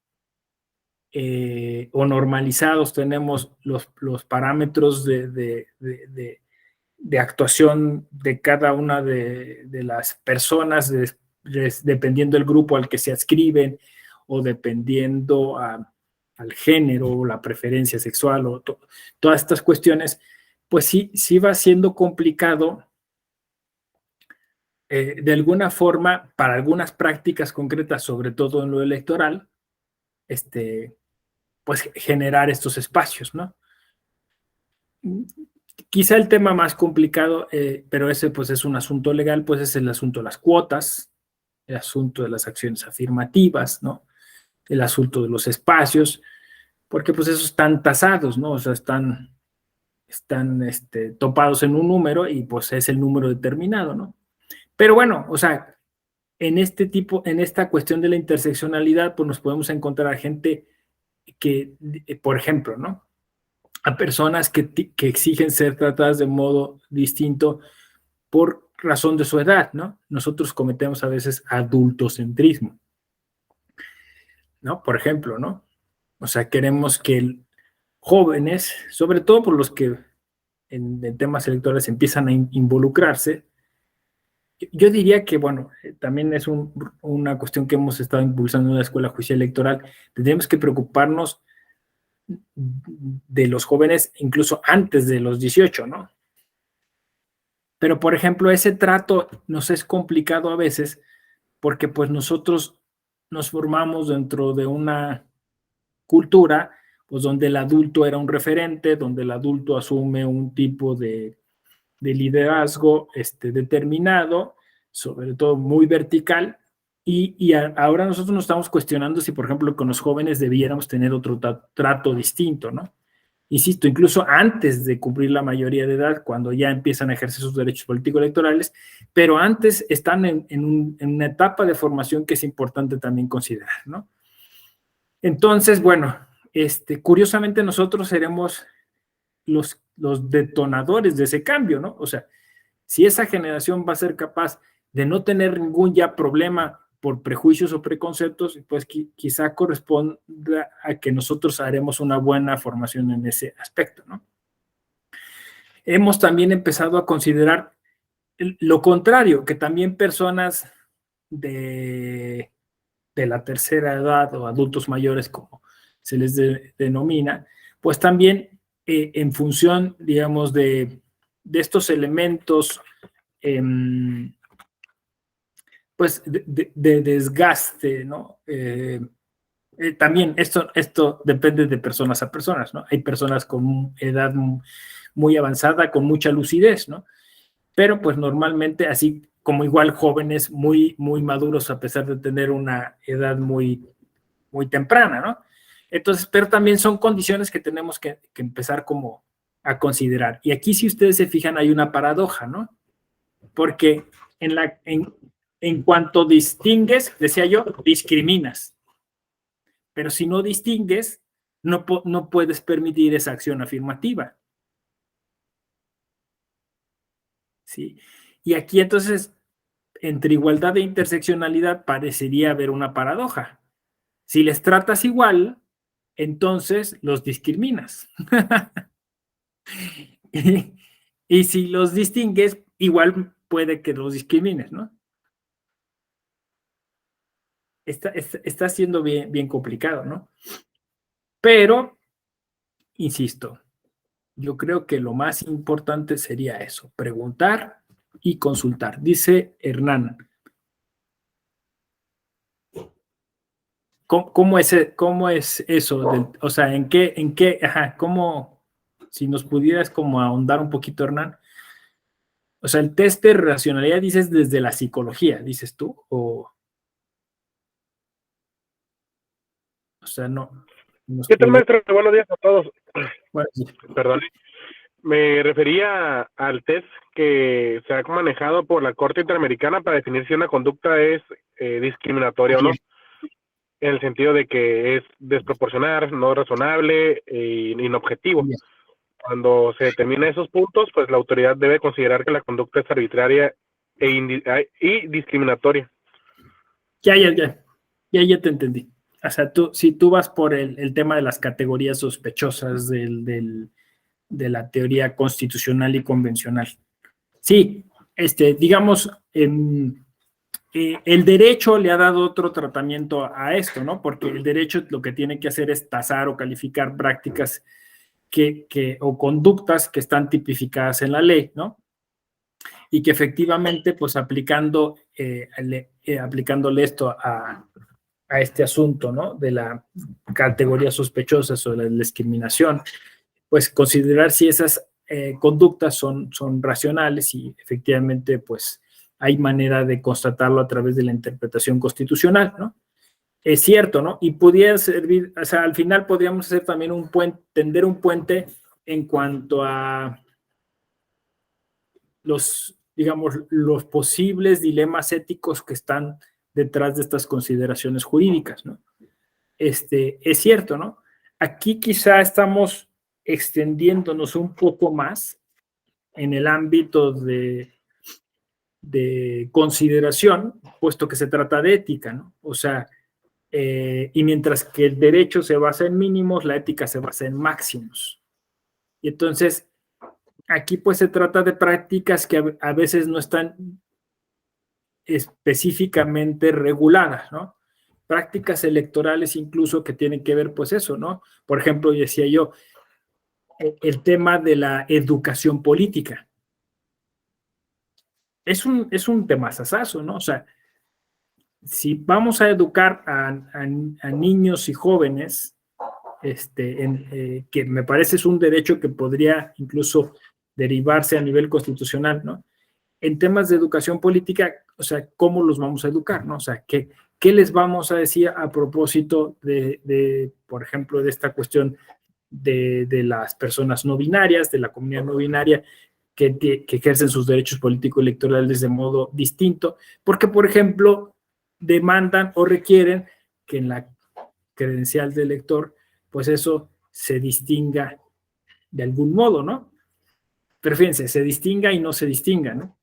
o normalizados tenemos los parámetros de actuación de cada una de las personas, dependiendo del grupo al que se adscriben o dependiendo al género o la preferencia sexual o todas estas cuestiones, pues sí va siendo complicado de alguna forma para algunas prácticas concretas, sobre todo en lo electoral, pues generar estos espacios, ¿no? Quizá el tema más complicado, pero ese pues es un asunto legal, pues es el asunto de las cuotas, el asunto de las acciones afirmativas, ¿no? El asunto de los espacios, porque pues esos están tasados, ¿no? O sea, están topados en un número y pues es el número determinado, ¿no? Pero bueno, o sea, en esta cuestión de la interseccionalidad, pues nos podemos encontrar a gente que, por ejemplo, ¿no? a personas que exigen ser tratadas de modo distinto por razón de su edad, ¿no? Nosotros cometemos a veces adultocentrismo, ¿no? Por ejemplo, ¿no? O sea, queremos que jóvenes, sobre todo por los que en temas electorales empiezan a involucrarse, yo diría que, bueno, también es una cuestión que hemos estado impulsando en la Escuela Judicial Electoral. Tendríamos que preocuparnos de los jóvenes incluso antes de los 18, ¿no? Pero, por ejemplo, ese trato nos es complicado a veces porque pues nosotros nos formamos dentro de una cultura pues donde el adulto era un referente, donde el adulto asume un tipo de liderazgo determinado, sobre todo muy vertical, y ahora nosotros nos estamos cuestionando si, por ejemplo, con los jóvenes debiéramos tener otro trato distinto, ¿no? Insisto, incluso antes de cumplir la mayoría de edad, cuando ya empiezan a ejercer sus derechos político-electorales, pero antes están en una etapa de formación que es importante también considerar, ¿no? Entonces, bueno, curiosamente nosotros seremos los detonadores de ese cambio, ¿no? O sea, si esa generación va a ser capaz de no tener ningún ya problema por prejuicios o preconceptos, pues quizá corresponda a que nosotros haremos una buena formación en ese aspecto, ¿no? Hemos también empezado a considerar lo contrario, que también personas de la tercera edad o adultos mayores, como se les denomina, pues también en función, digamos, de estos elementos pues de desgaste, ¿no? También esto depende de personas a personas, ¿no? Hay personas con edad muy avanzada, con mucha lucidez, ¿no? Pero pues normalmente así como igual jóvenes muy maduros a pesar de tener una edad muy temprana, ¿no? Entonces, pero también son condiciones que tenemos que empezar como a considerar. Y aquí, si ustedes se fijan, hay una paradoja, ¿no? Porque en cuanto distingues, decía yo, discriminas. Pero si no distingues, no puedes permitir esa acción afirmativa. ¿Sí? Y aquí entonces, entre igualdad e interseccionalidad, parecería haber una paradoja. Si les tratas igual, entonces los discriminas. y si los distingues, igual puede que los discrimines, ¿no? Está siendo bien complicado, ¿no? Pero, insisto, yo creo que lo más importante sería eso, preguntar y consultar. Dice Hernán, ¿cómo es eso? O sea, cómo, si nos pudieras como ahondar un poquito, Hernán. O sea, el test de racionalidad dices desde la psicología, dices tú, o sea, no. ¿Qué tal, maestro? Buenos días a todos. Bueno, sí. Perdón. Me refería al test que se ha manejado por la Corte Interamericana para definir si una conducta es discriminatoria o no, en el sentido de que es desproporcional, no razonable e inobjetivo. Bien. Cuando se determina esos puntos, pues la autoridad debe considerar que la conducta es arbitraria y discriminatoria. Ya te entendí. O sea, si tú vas por el tema de las categorías sospechosas de la teoría constitucional y convencional. Sí, digamos, el derecho le ha dado otro tratamiento a esto, ¿no? Porque el derecho lo que tiene que hacer es tasar o calificar prácticas o conductas que están tipificadas en la ley, ¿no? Y que efectivamente, pues aplicándole esto a este asunto, ¿no? De la categoría sospechosa o de la discriminación, pues considerar si esas conductas son racionales y efectivamente, pues hay manera de constatarlo a través de la interpretación constitucional, ¿no? Es cierto, ¿no? Y pudiera servir, o sea, al final podríamos hacer también tender un puente en cuanto a digamos, los posibles dilemas éticos que están detrás de estas consideraciones jurídicas, ¿no? Es cierto, ¿no? Aquí quizá estamos extendiéndonos un poco más en el ámbito de consideración, puesto que se trata de ética, ¿no? O sea, y mientras que el derecho se basa en mínimos, la ética se basa en máximos. Y entonces, aquí pues se trata de prácticas que a veces no están específicamente reguladas, ¿no? Prácticas electorales incluso que tienen que ver pues eso, ¿no? Por ejemplo, decía yo, el tema de la educación política. Es un tema sasazo, ¿no? O sea, si vamos a educar a niños y jóvenes, que me parece es un derecho que podría incluso derivarse a nivel constitucional, ¿no? En temas de educación política, o sea, ¿cómo los vamos a educar, no? O sea, ¿qué les vamos a decir a propósito por ejemplo, de esta cuestión de las personas no binarias, de la comunidad no binaria, que ejercen sus derechos político-electorales de modo distinto? Porque, por ejemplo, demandan o requieren que en la credencial de elector, pues eso se distinga de algún modo, ¿no? Pero fíjense, se distinga y no se distinga, ¿no?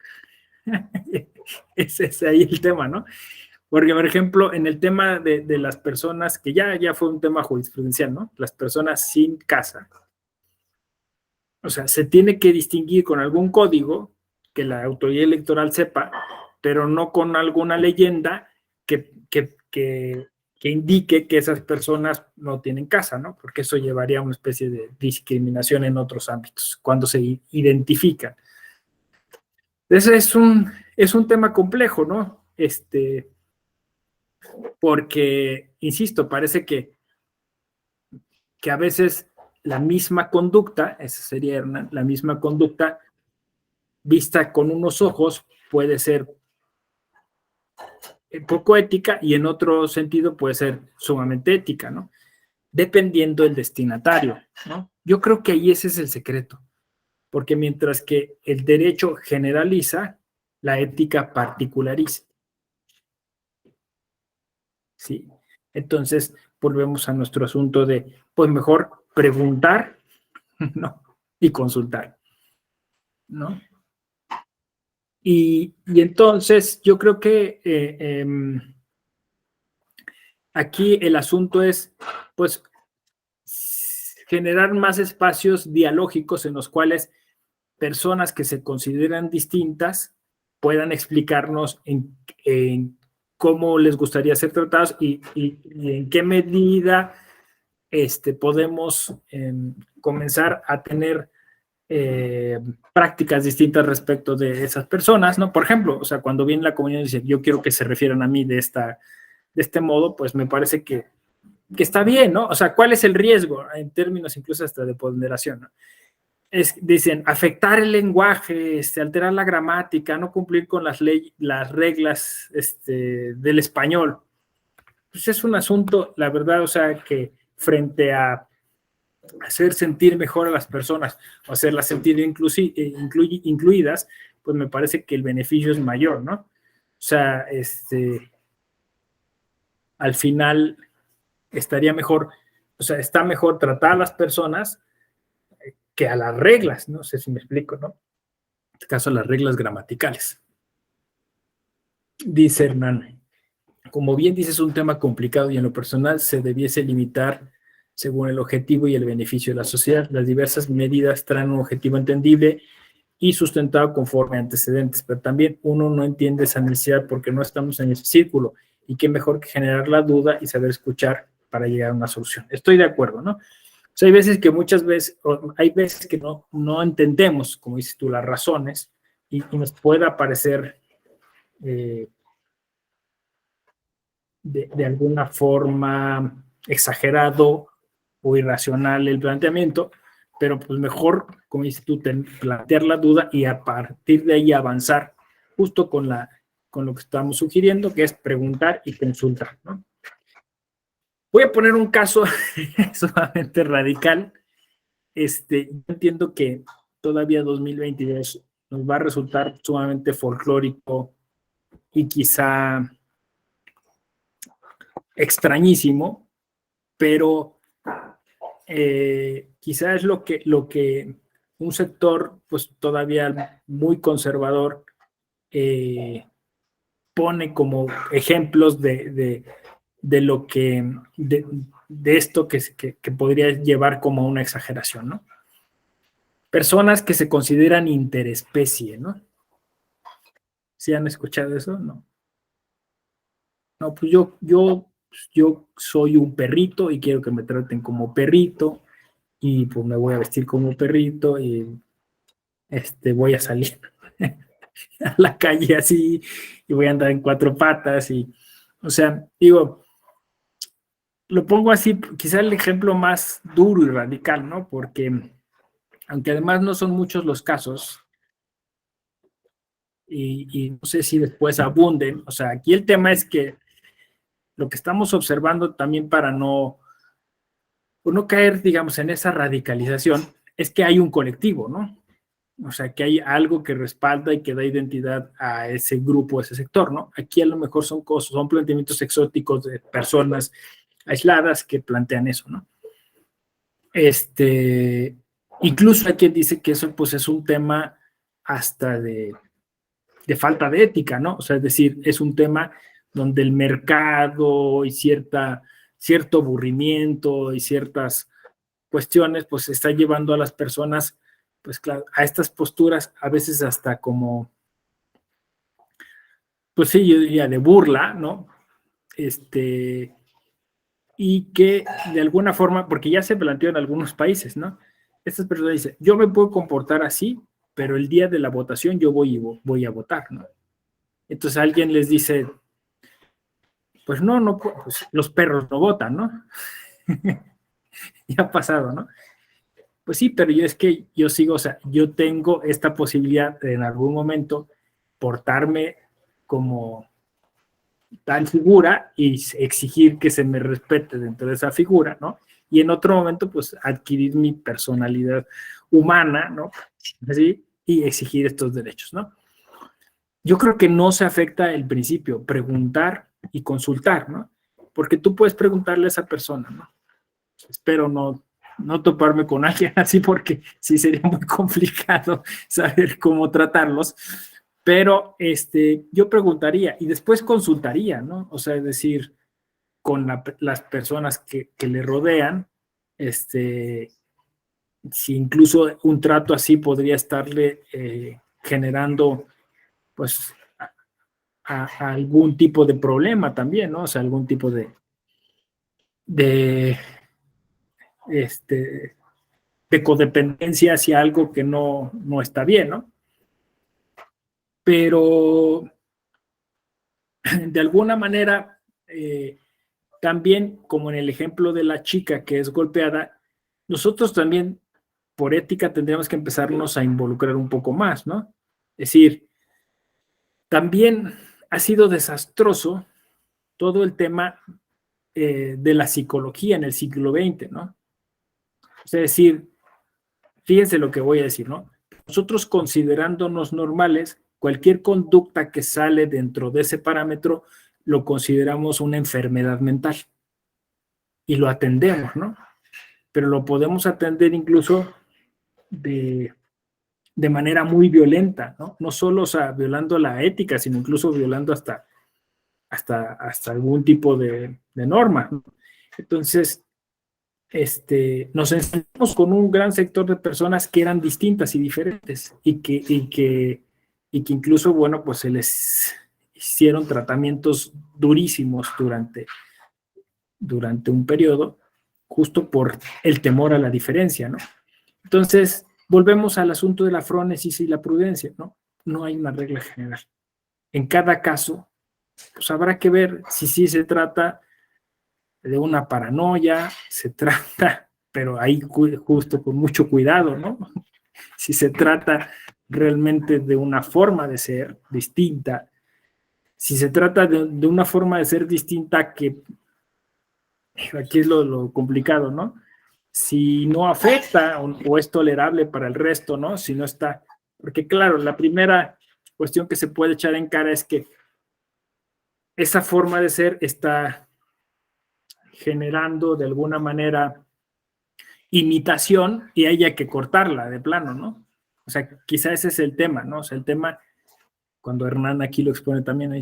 Ese es ahí el tema, ¿no? Porque, por ejemplo, en el tema de las personas, que ya fue un tema jurisprudencial, ¿no? Las personas sin casa. O sea, se tiene que distinguir con algún código que la autoridad electoral sepa, pero no con alguna leyenda que indique que esas personas no tienen casa, ¿no? Porque eso llevaría a una especie de discriminación en otros ámbitos, cuando se identifican. Ese es un tema complejo, ¿no? Porque, insisto, parece que a veces la misma conducta, esa sería Hernán, la misma conducta vista con unos ojos puede ser poco ética y en otro sentido puede ser sumamente ética, ¿no? Dependiendo del destinatario, ¿no? Yo creo que ahí ese es el secreto, porque mientras que el derecho generaliza, la ética particulariza. ¿Sí? Entonces, volvemos a nuestro asunto de, pues mejor preguntar, ¿no? Y consultar, ¿no? Y entonces, yo creo que aquí el asunto es, pues, generar más espacios dialógicos en los cuales personas que se consideran distintas puedan explicarnos en cómo les gustaría ser tratados y en qué medida podemos comenzar a tener prácticas distintas respecto de esas personas, ¿no? Por ejemplo, o sea, cuando viene la comunidad y dice, yo quiero que se refieran a mí de este modo, pues me parece que está bien, ¿no? O sea, ¿cuál es el riesgo en términos incluso hasta de ponderación, ¿no? Dicen, afectar el lenguaje, alterar la gramática, no cumplir con las reglas del español. Pues es un asunto, la verdad, o sea, que frente a hacer sentir mejor a las personas o hacerlas sentir incluidas, pues me parece que el beneficio es mayor, ¿no? O sea, al final estaría mejor, o sea, está mejor tratar a las personas que a las reglas, no sé si me explico, ¿no? En este caso, las reglas gramaticales. Dice Hernán, como bien dices, es un tema complicado y en lo personal se debiese limitar según el objetivo y el beneficio de la sociedad. Las diversas medidas traen un objetivo entendible y sustentado conforme a antecedentes, pero también uno no entiende esa necesidad porque no estamos en ese círculo y qué mejor que generar la duda y saber escuchar para llegar a una solución. Estoy de acuerdo, ¿no? O sea, hay veces que hay veces que no entendemos, como dices tú, las razones y nos puede parecer de alguna forma exagerado o irracional el planteamiento, pero pues mejor, como dices tú, plantear la duda y a partir de ahí avanzar justo con lo que estamos sugiriendo, que es preguntar y consultar, ¿no? Voy a poner un caso sumamente radical. Yo entiendo que todavía 2022 nos va a resultar sumamente folclórico y quizá extrañísimo, pero quizá es lo que un sector pues todavía muy conservador pone como ejemplos de lo que, de esto que podría llevar como una exageración, ¿no? Personas que se consideran interespecie, ¿no? ¿Sí han escuchado eso? No. No, pues yo soy un perrito y quiero que me traten como perrito y pues me voy a vestir como perrito y voy a salir a la calle así y voy a andar en cuatro patas y, o sea, digo, lo pongo así, quizá el ejemplo más duro y radical, ¿no? Porque aunque además no son muchos los casos y no sé si después abunden, o sea, aquí el tema es que lo que estamos observando también para no caer, digamos, en esa radicalización, es que hay un colectivo, ¿no? O sea, que hay algo que respalda y que da identidad a ese grupo, a ese sector, ¿no? Aquí a lo mejor son cosas, son planteamientos exóticos de personas aisladas que plantean eso, ¿no? Incluso hay quien dice que eso pues es un tema hasta de falta de ética, ¿no? O sea, es decir, es un tema donde el mercado y cierto aburrimiento y ciertas cuestiones, pues está llevando a las personas, pues claro, a estas posturas, a veces hasta como, pues sí, yo diría de burla, ¿no? Y que de alguna forma, porque ya se planteó en algunos países, ¿no? Estas personas dicen, yo me puedo comportar así, pero el día de la votación yo voy a votar, ¿no? Entonces alguien les dice, pues no, pues los perros no votan, ¿no? Ya ha pasado, ¿no? Pues sí, pero es que yo sigo, o sea, yo tengo esta posibilidad de en algún momento portarme como tal figura y exigir que se me respete dentro de esa figura, ¿no? Y en otro momento, pues adquirir mi personalidad humana, ¿no? Así, y exigir estos derechos, ¿no? Yo creo que no se afecta el principio, preguntar y consultar, ¿no? Porque tú puedes preguntarle a esa persona, ¿no? Espero no toparme con alguien así porque sí sería muy complicado saber cómo tratarlos, pero yo preguntaría y después consultaría, ¿no? O sea, es decir, con las personas que le rodean, si incluso un trato así podría estarle generando, pues, a algún tipo de problema también, ¿no? O sea, algún tipo de este, de codependencia hacia algo que no está bien, ¿no? Pero de alguna manera, también, como en el ejemplo de la chica que es golpeada, nosotros también, por ética, tendríamos que empezarnos a involucrar un poco más, ¿no? Es decir, también ha sido desastroso todo el tema de la psicología en el siglo XX, ¿no? Es decir, fíjense lo que voy a decir, ¿no? Nosotros considerándonos normales, cualquier conducta que sale dentro de ese parámetro lo consideramos una enfermedad mental y lo atendemos, ¿no? Pero lo podemos atender incluso de manera muy violenta, ¿no? No solo, o sea, violando la ética, sino incluso violando hasta algún tipo de norma, ¿no? Entonces, nos enfrentamos con un gran sector de personas que eran distintas y diferentes y que incluso, bueno, pues se les hicieron tratamientos durísimos durante un periodo, justo por el temor a la diferencia, ¿no? Entonces, volvemos al asunto de la frónesis y la prudencia, ¿no? No hay una regla general. En cada caso, pues habrá que ver si sí se trata de una paranoia, se trata, pero ahí justo con mucho cuidado, ¿no? Si se trata realmente de una forma de ser distinta, si se trata de una forma de ser distinta que, aquí es lo complicado, ¿no? Si no afecta o es tolerable para el resto, ¿no? Si no está, porque claro, la primera cuestión que se puede echar en cara es que esa forma de ser está generando de alguna manera imitación y haya que cortarla de plano, ¿no? O sea, quizá ese es el tema, ¿no? O sea, el tema, cuando Hernán aquí lo expone también,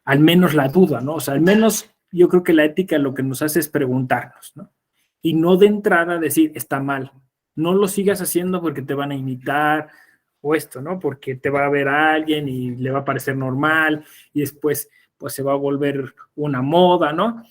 al menos la duda, ¿no? O sea, al menos yo creo que la ética lo que nos hace es preguntarnos, ¿no? Y no de entrada decir, está mal, no lo sigas haciendo porque te van a imitar o esto, ¿no? Porque te va a ver a alguien y le va a parecer normal y después pues se va a volver una moda, ¿no?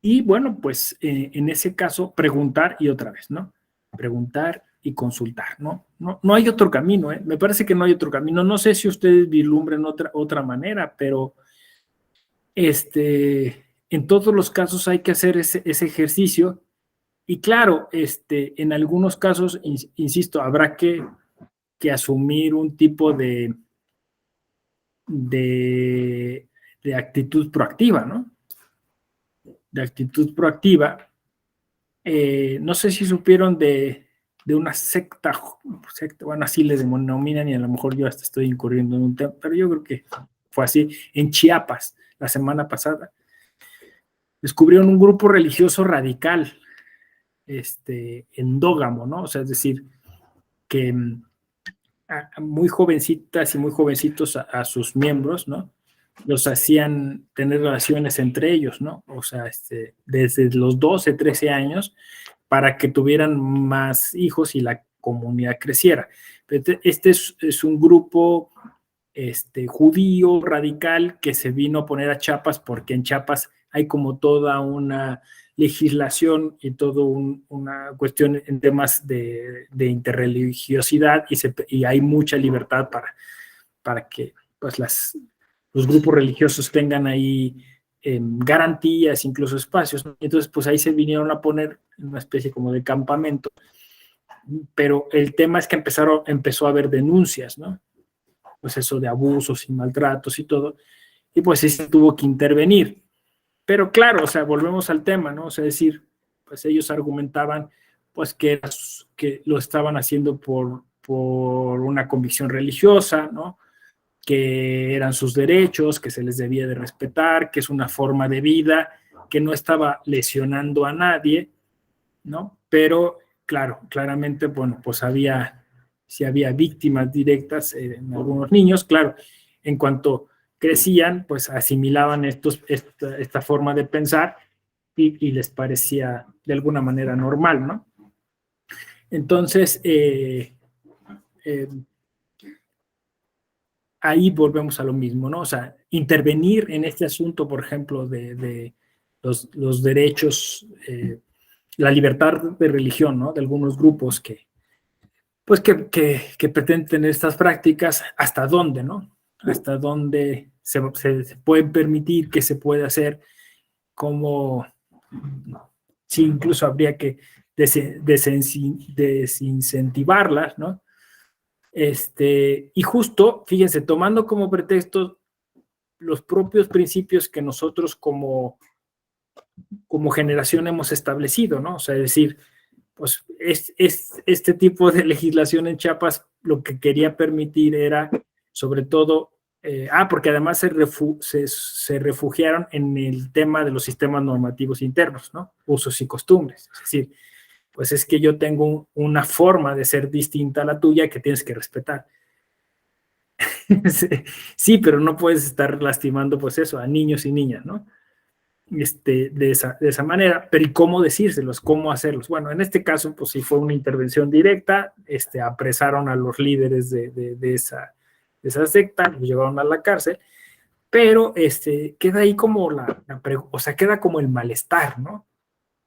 Y bueno, pues en ese caso, preguntar y otra vez, ¿no? Preguntar y consultar, ¿no? No hay otro camino, ¿eh? Me parece que no hay otro camino. No sé si ustedes vislumbren otra manera, pero en todos los casos hay que hacer ese ejercicio. Y claro, en algunos casos, insisto, habrá que asumir un tipo de, de actitud proactiva, ¿no? De actitud proactiva. No sé si supieron de una secta, bueno, así le denominan y a lo mejor yo hasta estoy incurriendo en un tema, pero yo creo que fue así, en Chiapas, la semana pasada, descubrieron un grupo religioso radical, endógamo, ¿no? O sea, es decir, que muy jovencitas y muy jovencitos a sus miembros, ¿no? Los hacían tener relaciones entre ellos, ¿no? O sea, desde los 12, 13 años, para que tuvieran más hijos y la comunidad creciera. Este es un grupo judío radical que se vino a poner a Chiapas porque en Chiapas hay como toda una legislación y toda una cuestión en temas de interreligiosidad y hay mucha libertad para que pues los grupos religiosos tengan ahí garantías, incluso espacios, ¿no? Entonces pues ahí se vinieron a poner una especie como de campamento, pero el tema es que empezó a haber denuncias, ¿no? Pues eso de abusos y maltratos y todo, y pues sí se tuvo que intervenir. Pero claro, o sea, volvemos al tema, ¿no? O sea, es decir, pues ellos argumentaban pues que lo estaban haciendo por una convicción religiosa, ¿no? Que eran sus derechos, que se les debía de respetar, que es una forma de vida, que no estaba lesionando a nadie, ¿no? Pero, claro, claramente, bueno, pues si había víctimas directas en algunos niños, claro, en cuanto crecían, pues asimilaban esta forma de pensar y les parecía de alguna manera normal, ¿no? Entonces, ahí volvemos a lo mismo, ¿no? O sea, intervenir en este asunto, por ejemplo, de los derechos, la libertad de religión, ¿no? De algunos grupos pues que pretenden tener estas prácticas, ¿hasta dónde, no? Hasta dónde se puede permitir, que se puede hacer, como si incluso habría que desincentivarlas, ¿no? Y justo, fíjense, tomando como pretexto los propios principios que nosotros como generación hemos establecido, ¿no? O sea, es decir, pues este tipo de legislación en Chiapas lo que quería permitir era, sobre todo, porque además se refugiaron en el tema de los sistemas normativos internos, ¿no? Usos y costumbres. Es decir, pues es que yo tengo una forma de ser distinta a la tuya que tienes que respetar. Sí, pero no puedes estar lastimando, pues eso, a niños y niñas, ¿no? De esa manera, pero ¿y cómo decírselos? ¿Cómo hacerlos? Bueno, en este caso, pues sí fue una intervención directa, apresaron a los líderes de esa secta, los llevaron a la cárcel, pero queda ahí como o sea, queda como el malestar, ¿no?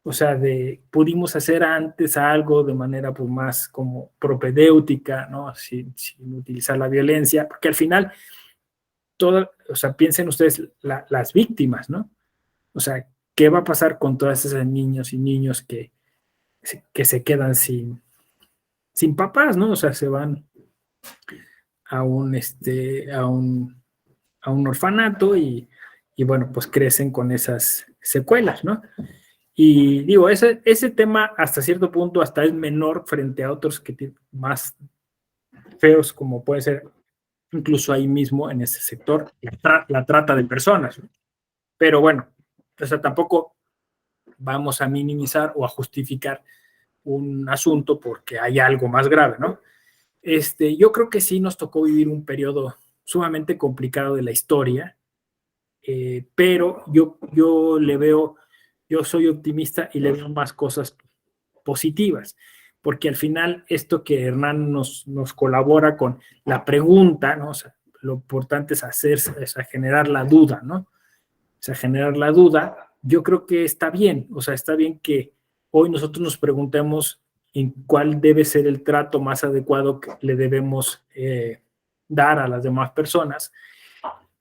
O sea, pudimos hacer antes algo de manera pues más como propedéutica, ¿no? Sin utilizar la violencia, porque al final, o sea, piensen ustedes las víctimas, ¿no? O sea, ¿qué va a pasar con todos esos niños y niños que se quedan sin papás, ¿no? O sea, se van a un orfanato y bueno, pues crecen con esas secuelas, ¿no? Y digo, ese tema hasta cierto punto hasta es menor frente a otros que más feos, como puede ser incluso ahí mismo en ese sector, la trata de personas, ¿no? Pero bueno, o sea, tampoco vamos a minimizar o a justificar un asunto porque hay algo más grave, ¿no? Yo creo que sí nos tocó vivir un periodo sumamente complicado de la historia, pero yo le veo, yo soy optimista y le veo más cosas positivas, porque al final esto que Hernán nos colabora con la pregunta, ¿no? O sea, lo importante es generar la duda, ¿no? O sea, generar la duda, yo creo que está bien, o sea, está bien que hoy nosotros nos preguntemos en cuál debe ser el trato más adecuado que le debemos dar a las demás personas,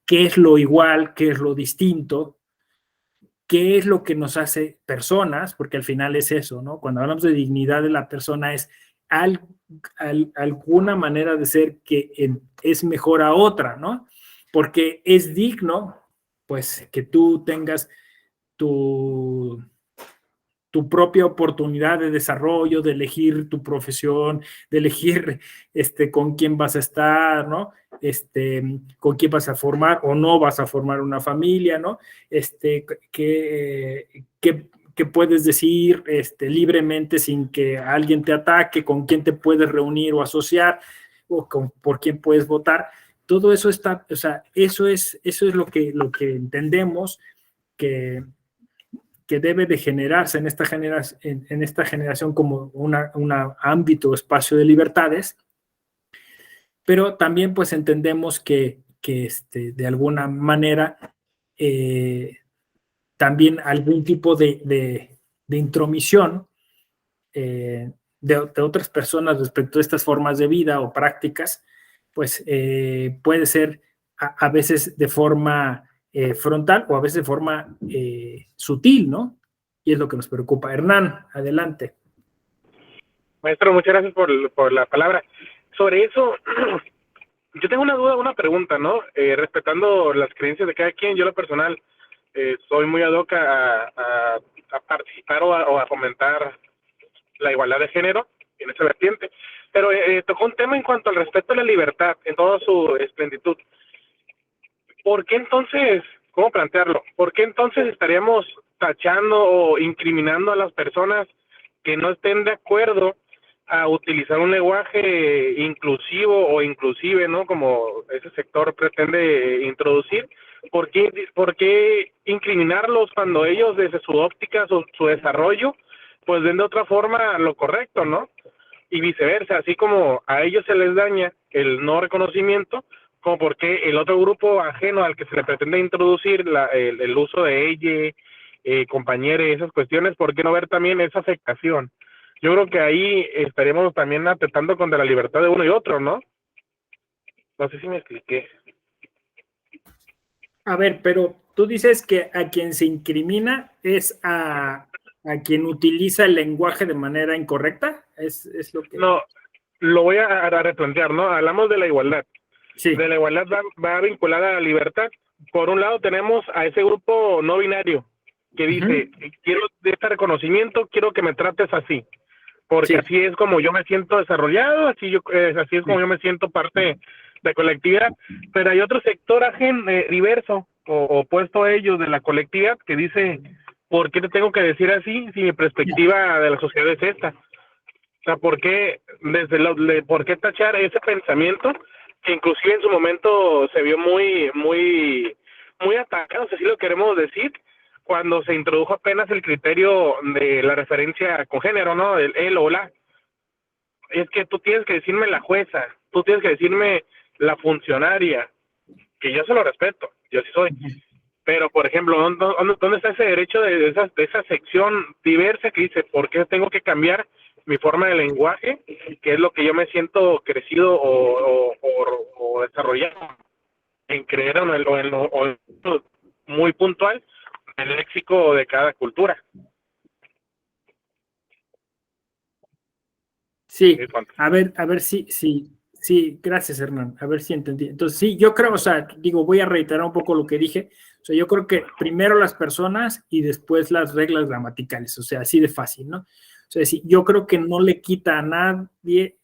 qué es lo igual, qué es lo distinto, qué es lo que nos hace personas, porque al final es eso, ¿no? Cuando hablamos de dignidad de la persona es alguna manera de ser que es mejor a otra, ¿no? Porque es digno, pues, que tú tengas tu propia oportunidad de desarrollo, de elegir tu profesión, de elegir con quién vas a estar, ¿no? Con quién vas a formar o no vas a formar una familia, ¿no? ¿Qué puedes decir libremente sin que alguien te ataque, con quién te puedes reunir o asociar, o por quién puedes votar. Todo eso está, o sea, eso es lo que entendemos que debe de generarse en esta generación como un ámbito o espacio de libertades, pero también pues entendemos que de alguna manera también algún tipo de intromisión de otras personas respecto a estas formas de vida o prácticas, pues puede ser a veces de forma frontal o a veces de forma sutil, ¿no? Y es lo que nos preocupa. Hernán, adelante. Maestro, muchas gracias por la palabra. Sobre eso, yo tengo una duda, una pregunta, ¿no? Respetando las creencias de cada quien, yo lo personal soy muy ad hoc a participar o a fomentar la igualdad de género en esa vertiente, pero tocó un tema en cuanto al respeto a la libertad en toda su esplenitud. ¿Por qué entonces, cómo plantearlo? ¿Por qué entonces estaríamos tachando o incriminando a las personas que no estén de acuerdo a utilizar un lenguaje inclusivo o inclusive, ¿no? Como ese sector pretende introducir? ¿Por qué incriminarlos cuando ellos desde su óptica, su desarrollo, pues ven de otra forma lo correcto, ¿no? Y viceversa, así como a ellos se les daña el no reconocimiento, como porque el otro grupo ajeno al que se le pretende introducir el uso de ella, compañeros y esas cuestiones, ¿por qué no ver también esa afectación? Yo creo que ahí estaríamos también atentando contra la libertad de uno y otro, ¿no? No sé si me expliqué. A ver, pero tú dices que a quien se incrimina es a quien utiliza el lenguaje de manera incorrecta. ¿Es lo que...? No, lo voy a replantear, ¿no? Hablamos de la igualdad. Sí. De la igualdad va vinculada a la libertad. Por un lado tenemos a ese grupo no binario que dice, quiero de este reconocimiento, quiero que me trates así, porque sí, así es como yo me siento desarrollado, así es como yo me siento parte de colectividad. Pero hay otro sector diverso o opuesto a ellos de la colectividad que dice, ¿por qué te tengo que decir así si mi perspectiva de la sociedad es esta? O sea, ¿por qué tachar ese pensamiento que inclusive en su momento se vio muy atacado, si así lo queremos decir, cuando se introdujo apenas el criterio de la referencia con género, ¿no? El él o la. Es que tú tienes que decirme la jueza, tú tienes que decirme la funcionaria, que yo se lo respeto, yo sí soy. Pero, por ejemplo, ¿dónde está ese derecho de esa sección diversa que dice, ¿por qué tengo que cambiar mi forma de lenguaje, que es lo que yo me siento crecido o desarrollado en creer en lo muy puntual el léxico de cada cultura? Sí, a ver sí, gracias, Hernán, a ver si entendí. Entonces, sí, yo creo, o sea, digo, voy a reiterar un poco lo que dije, o sea, yo creo que primero las personas y después las reglas gramaticales, o sea, así de fácil, ¿no? O sea, sí, yo creo que no le quita a nadie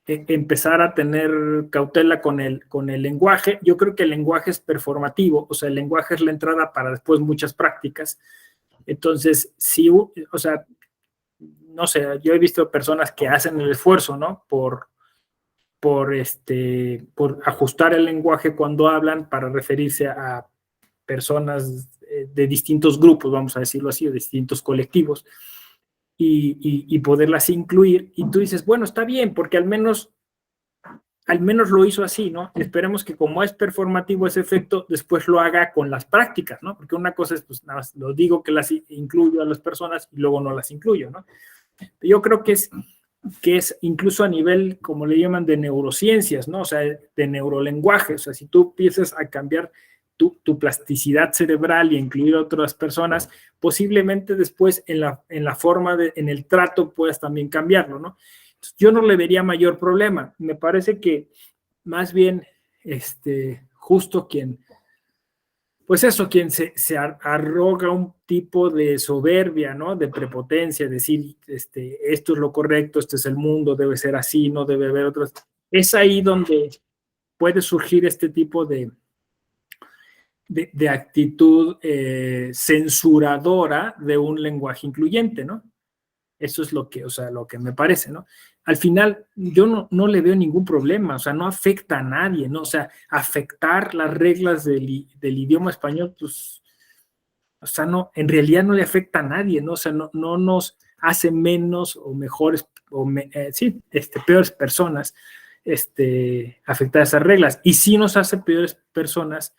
empezar a tener cautela con el lenguaje. Yo creo que el lenguaje es performativo, o sea, el lenguaje es la entrada para después muchas prácticas. Entonces, sí, o sea, no sé, yo he visto personas que hacen el esfuerzo, ¿no? Por ajustar el lenguaje cuando hablan para referirse a personas de distintos grupos, vamos a decirlo así, o de distintos colectivos, y poderlas incluir. Y tú dices, bueno, está bien, porque al menos lo hizo así, ¿no? Esperemos que como es performativo ese efecto, después lo haga con las prácticas, ¿no? Porque una cosa es, pues nada más lo digo que las incluyo a las personas y luego no las incluyo, ¿no? Yo creo que es incluso a nivel, como le llaman, de neurociencias, ¿no? O sea, de neurolenguaje. O sea, si tú empiezas a cambiar tu plasticidad cerebral y a incluir a otras personas, posiblemente después en la forma, en el trato puedas también cambiarlo, ¿no? Entonces, yo no le vería mayor problema. Me parece que más bien, justo pues eso, quien se arroga un tipo de soberbia, ¿no? De prepotencia, decir, esto es lo correcto, este es el mundo, debe ser así, no debe haber otras. Es ahí donde puede surgir este tipo de actitud censuradora de un lenguaje incluyente, ¿no? Eso es lo que me parece, ¿no? Al final, yo no le veo ningún problema, o sea, no afecta a nadie, ¿no? O sea, afectar las reglas del idioma español, pues, o sea, no, en realidad no le afecta a nadie, ¿no? O sea, no nos hace menos o mejores, sí, peores personas, afectar esas reglas. Y sí nos hace peores personas,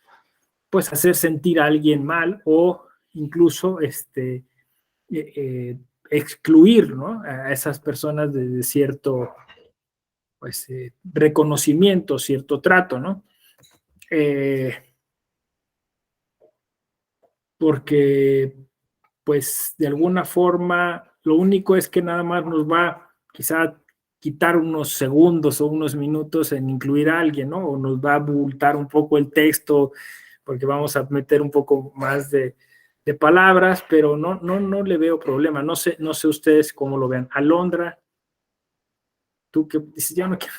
pues, hacer sentir a alguien mal o incluso, excluir, ¿no? A esas personas de cierto, pues, reconocimiento, cierto trato, ¿no? Porque, pues, de alguna forma, lo único es que nada más nos va quizá a quitar unos segundos o unos minutos en incluir a alguien, ¿no? O nos va a abultar un poco el texto porque vamos a meter un poco más de palabras, pero no le veo problema. No sé ustedes cómo lo vean. Alondra, tú qué dices, yo no quiero.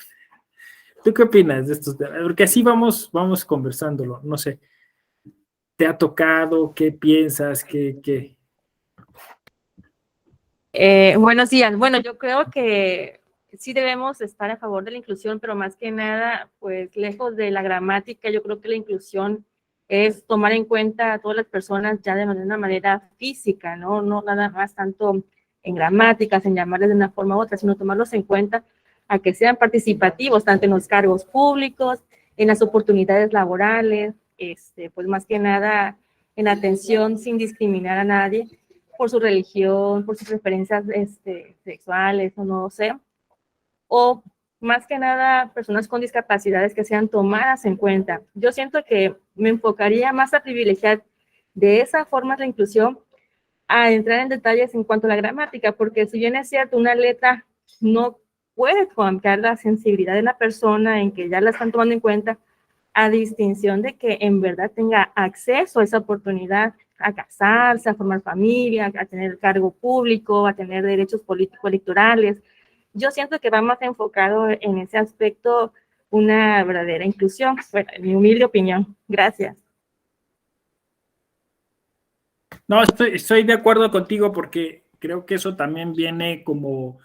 ¿Tú qué opinas de estos temas? Porque así vamos conversándolo. No sé, ¿te ha tocado? ¿Qué piensas? ¿Qué? Buenos días. Bueno, yo creo que sí debemos estar a favor de la inclusión, pero más que nada, pues lejos de la gramática, yo creo que la inclusión es tomar en cuenta a todas las personas ya de una manera física, ¿no? No nada más tanto en gramáticas, en llamarles de una forma u otra, sino tomarlos en cuenta a que sean participativos, tanto en los cargos públicos, en las oportunidades laborales, pues más que nada en atención sin discriminar a nadie por su religión, por sus preferencias sexuales o no sé, o más que nada personas con discapacidades que sean tomadas en cuenta. Yo siento que me enfocaría más a privilegiar de esa forma la inclusión, a entrar en detalles en cuanto a la gramática, porque si bien es cierto, una letra no puede cambiar la sensibilidad de la persona en que ya la están tomando en cuenta, a distinción de que en verdad tenga acceso a esa oportunidad, a casarse, a formar familia, a tener cargo público, a tener derechos político-electorales. Yo siento que va más enfocado en ese aspecto una verdadera inclusión, bueno, en mi humilde opinión. Gracias. No, estoy de acuerdo contigo porque creo que eso también viene como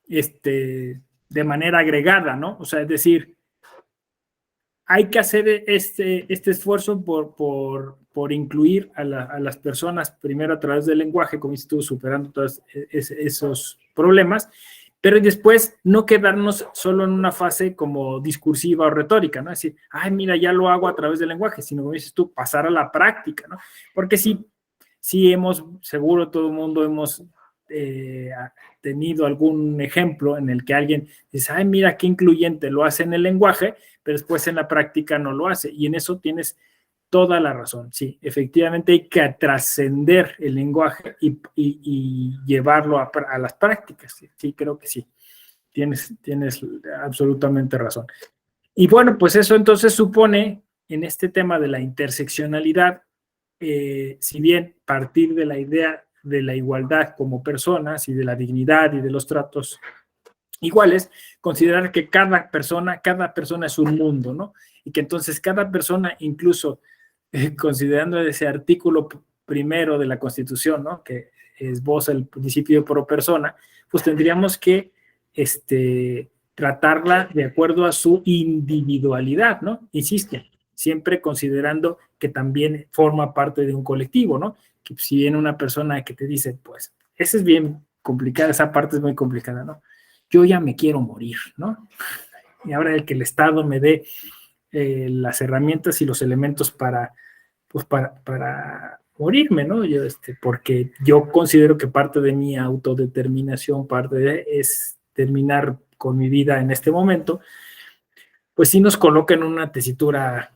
de manera agregada, ¿no? O sea, es decir, hay que hacer este esfuerzo por incluir a las personas, primero a través del lenguaje, como dices tú, superando todos esos problemas, pero después no quedarnos solo en una fase como discursiva o retórica, ¿no? Es decir, ay, mira, ya lo hago a través del lenguaje, sino como dices tú, pasar a la práctica, ¿no? Porque sí seguro todo el mundo hemos tenido algún ejemplo en el que alguien dice, ay, mira qué incluyente, lo hace en el lenguaje, pero después en la práctica no lo hace. Y en eso tienes toda la razón. Sí, efectivamente hay que trascender el lenguaje y llevarlo a las prácticas. Sí, creo que sí. Tienes absolutamente razón. Y bueno, pues eso entonces supone en este tema de la interseccionalidad, si bien partir de la idea de la igualdad como personas y de la dignidad y de los tratos iguales, considerar que cada persona es un mundo, ¿no? Y que entonces cada persona, incluso considerando ese artículo primero de la Constitución, ¿no? Que esboza el principio pro persona, pues tendríamos que tratarla de acuerdo a su individualidad, ¿no? Insisto, siempre considerando que también forma parte de un colectivo, ¿no? Que si viene una persona que te dice, pues, esa es bien complicada, esa parte es muy complicada, ¿no? Yo ya me quiero morir, ¿no? Y ahora el que el Estado me dé las herramientas y los elementos para morirme, ¿no? Yo, porque yo considero que parte de mi autodeterminación, es terminar con mi vida en este momento, pues sí nos coloca en una tesitura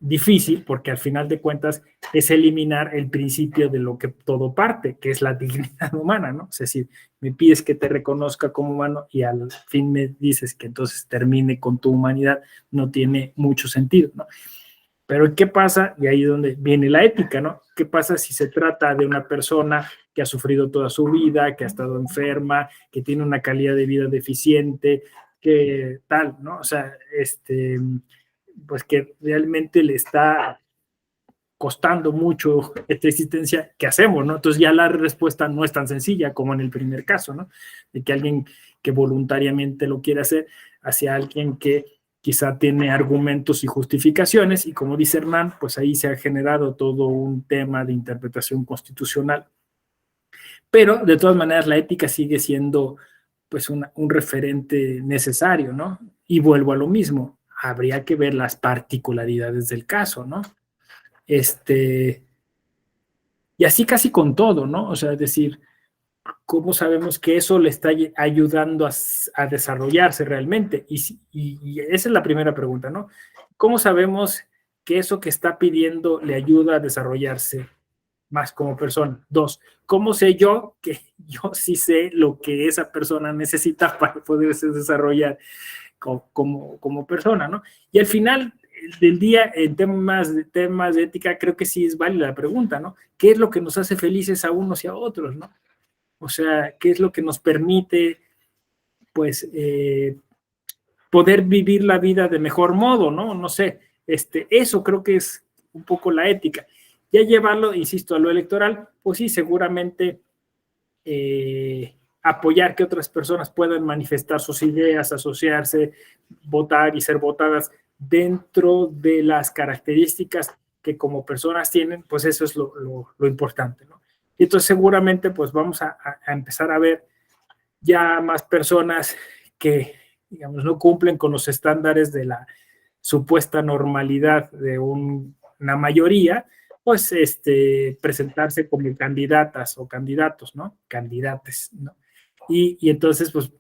difícil, porque al final de cuentas es eliminar el principio de lo que todo parte, que es la dignidad humana, ¿no? Es decir, me pides que te reconozca como humano y al fin me dices que entonces termine con tu humanidad, no tiene mucho sentido, ¿no? Pero ¿qué pasa? Y ahí es donde viene la ética, ¿no? ¿Qué pasa si se trata de una persona que ha sufrido toda su vida, que ha estado enferma, que tiene una calidad de vida deficiente, que tal, ¿no? O sea, pues que realmente le está costando mucho esta existencia, ¿qué hacemos, no? Entonces ya la respuesta no es tan sencilla como en el primer caso, ¿no? De que alguien que voluntariamente lo quiere hacer hacia alguien que quizá tiene argumentos y justificaciones, y como dice Hernán, pues ahí se ha generado todo un tema de interpretación constitucional. Pero de todas maneras la ética sigue siendo pues un referente necesario, ¿no? Y vuelvo a lo mismo, habría que ver las particularidades del caso, ¿no? Y así casi con todo, ¿no? O sea, es decir, ¿cómo sabemos que eso le está ayudando a desarrollarse realmente? Y esa es la primera pregunta, ¿no? ¿Cómo sabemos que eso que está pidiendo le ayuda a desarrollarse más como persona? Dos, ¿cómo sé yo que yo sí sé lo que esa persona necesita para poderse desarrollar como persona, ¿no? Y al final del día, en temas de ética, creo que sí es válida la pregunta, ¿no? ¿Qué es lo que nos hace felices a unos y a otros, ¿no? O sea, ¿qué es lo que nos permite, pues, poder vivir la vida de mejor modo, ¿no? No sé, eso creo que es un poco la ética. Ya llevarlo, insisto, a lo electoral, pues sí, seguramente apoyar que otras personas puedan manifestar sus ideas, asociarse, votar y ser votadas dentro de las características que como personas tienen, pues eso es lo importante, ¿no? Y entonces seguramente pues vamos a empezar a ver ya más personas que, digamos, no cumplen con los estándares de la supuesta normalidad de una mayoría, pues presentarse como candidatas o candidatos, ¿no? Candidates, ¿no? Y entonces, pues,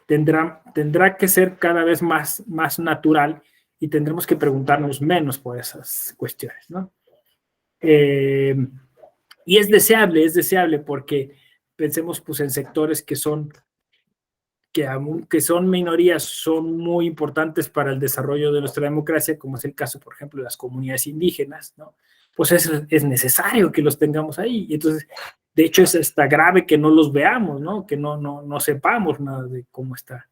tendrá que ser cada vez más natural y tendremos que preguntarnos menos por esas cuestiones, ¿no? Y es deseable porque pensemos pues en sectores que aunque son minorías, son muy importantes para el desarrollo de nuestra democracia, como es el caso, por ejemplo, de las comunidades indígenas, ¿no? Pues es necesario que los tengamos ahí. Y entonces, de hecho, es hasta grave que no los veamos, ¿no? Que no sepamos nada de cómo está,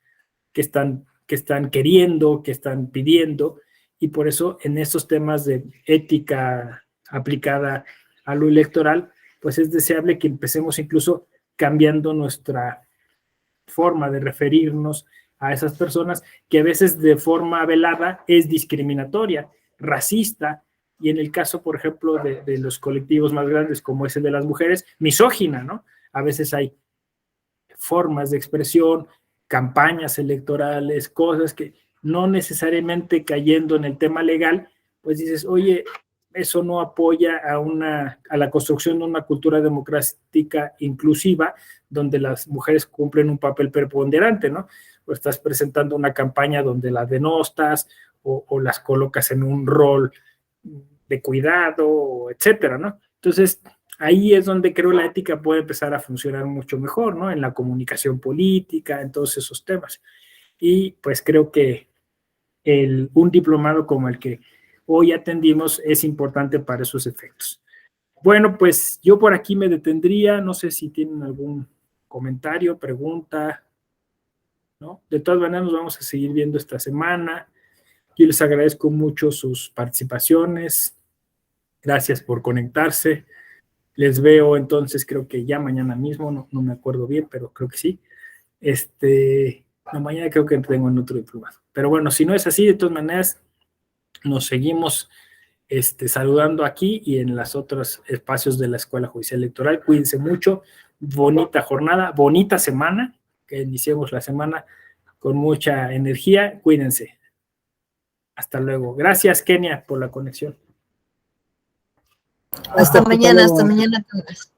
qué están queriendo, qué están pidiendo. Y por eso, en estos temas de ética aplicada a lo electoral, pues es deseable que empecemos incluso cambiando nuestra forma de referirnos a esas personas que a veces de forma velada es discriminatoria, racista, y en el caso, por ejemplo, de los colectivos más grandes como ese de las mujeres, misógina, ¿no? A veces hay formas de expresión, campañas electorales, cosas que no necesariamente cayendo en el tema legal, pues dices, oye, eso no apoya a la construcción de una cultura democrática inclusiva, donde las mujeres cumplen un papel preponderante, ¿no? O estás presentando una campaña donde las denostas o las colocas en un rol de cuidado, etcétera, ¿no? Entonces, ahí es donde creo la ética puede empezar a funcionar mucho mejor, ¿no? En la comunicación política, en todos esos temas. Y pues creo que un diplomado como el que hoy atendimos es importante para esos efectos. Bueno, pues yo por aquí me detendría, no sé si tienen algún comentario, pregunta, ¿no? De todas maneras nos vamos a seguir viendo esta semana. Yo les agradezco mucho sus participaciones. Gracias por conectarse. Les veo entonces, creo que ya mañana mismo, no me acuerdo bien, pero creo que sí. No, mañana creo que tengo en otro diplomado. Pero bueno, si no es así, de todas maneras, nos seguimos saludando aquí y en los otros espacios de la Escuela Judicial Electoral. Cuídense mucho, bonita jornada, bonita semana, que iniciemos la semana con mucha energía. Cuídense. Hasta luego. Gracias, Kenia, por la conexión. Hasta mañana a todos.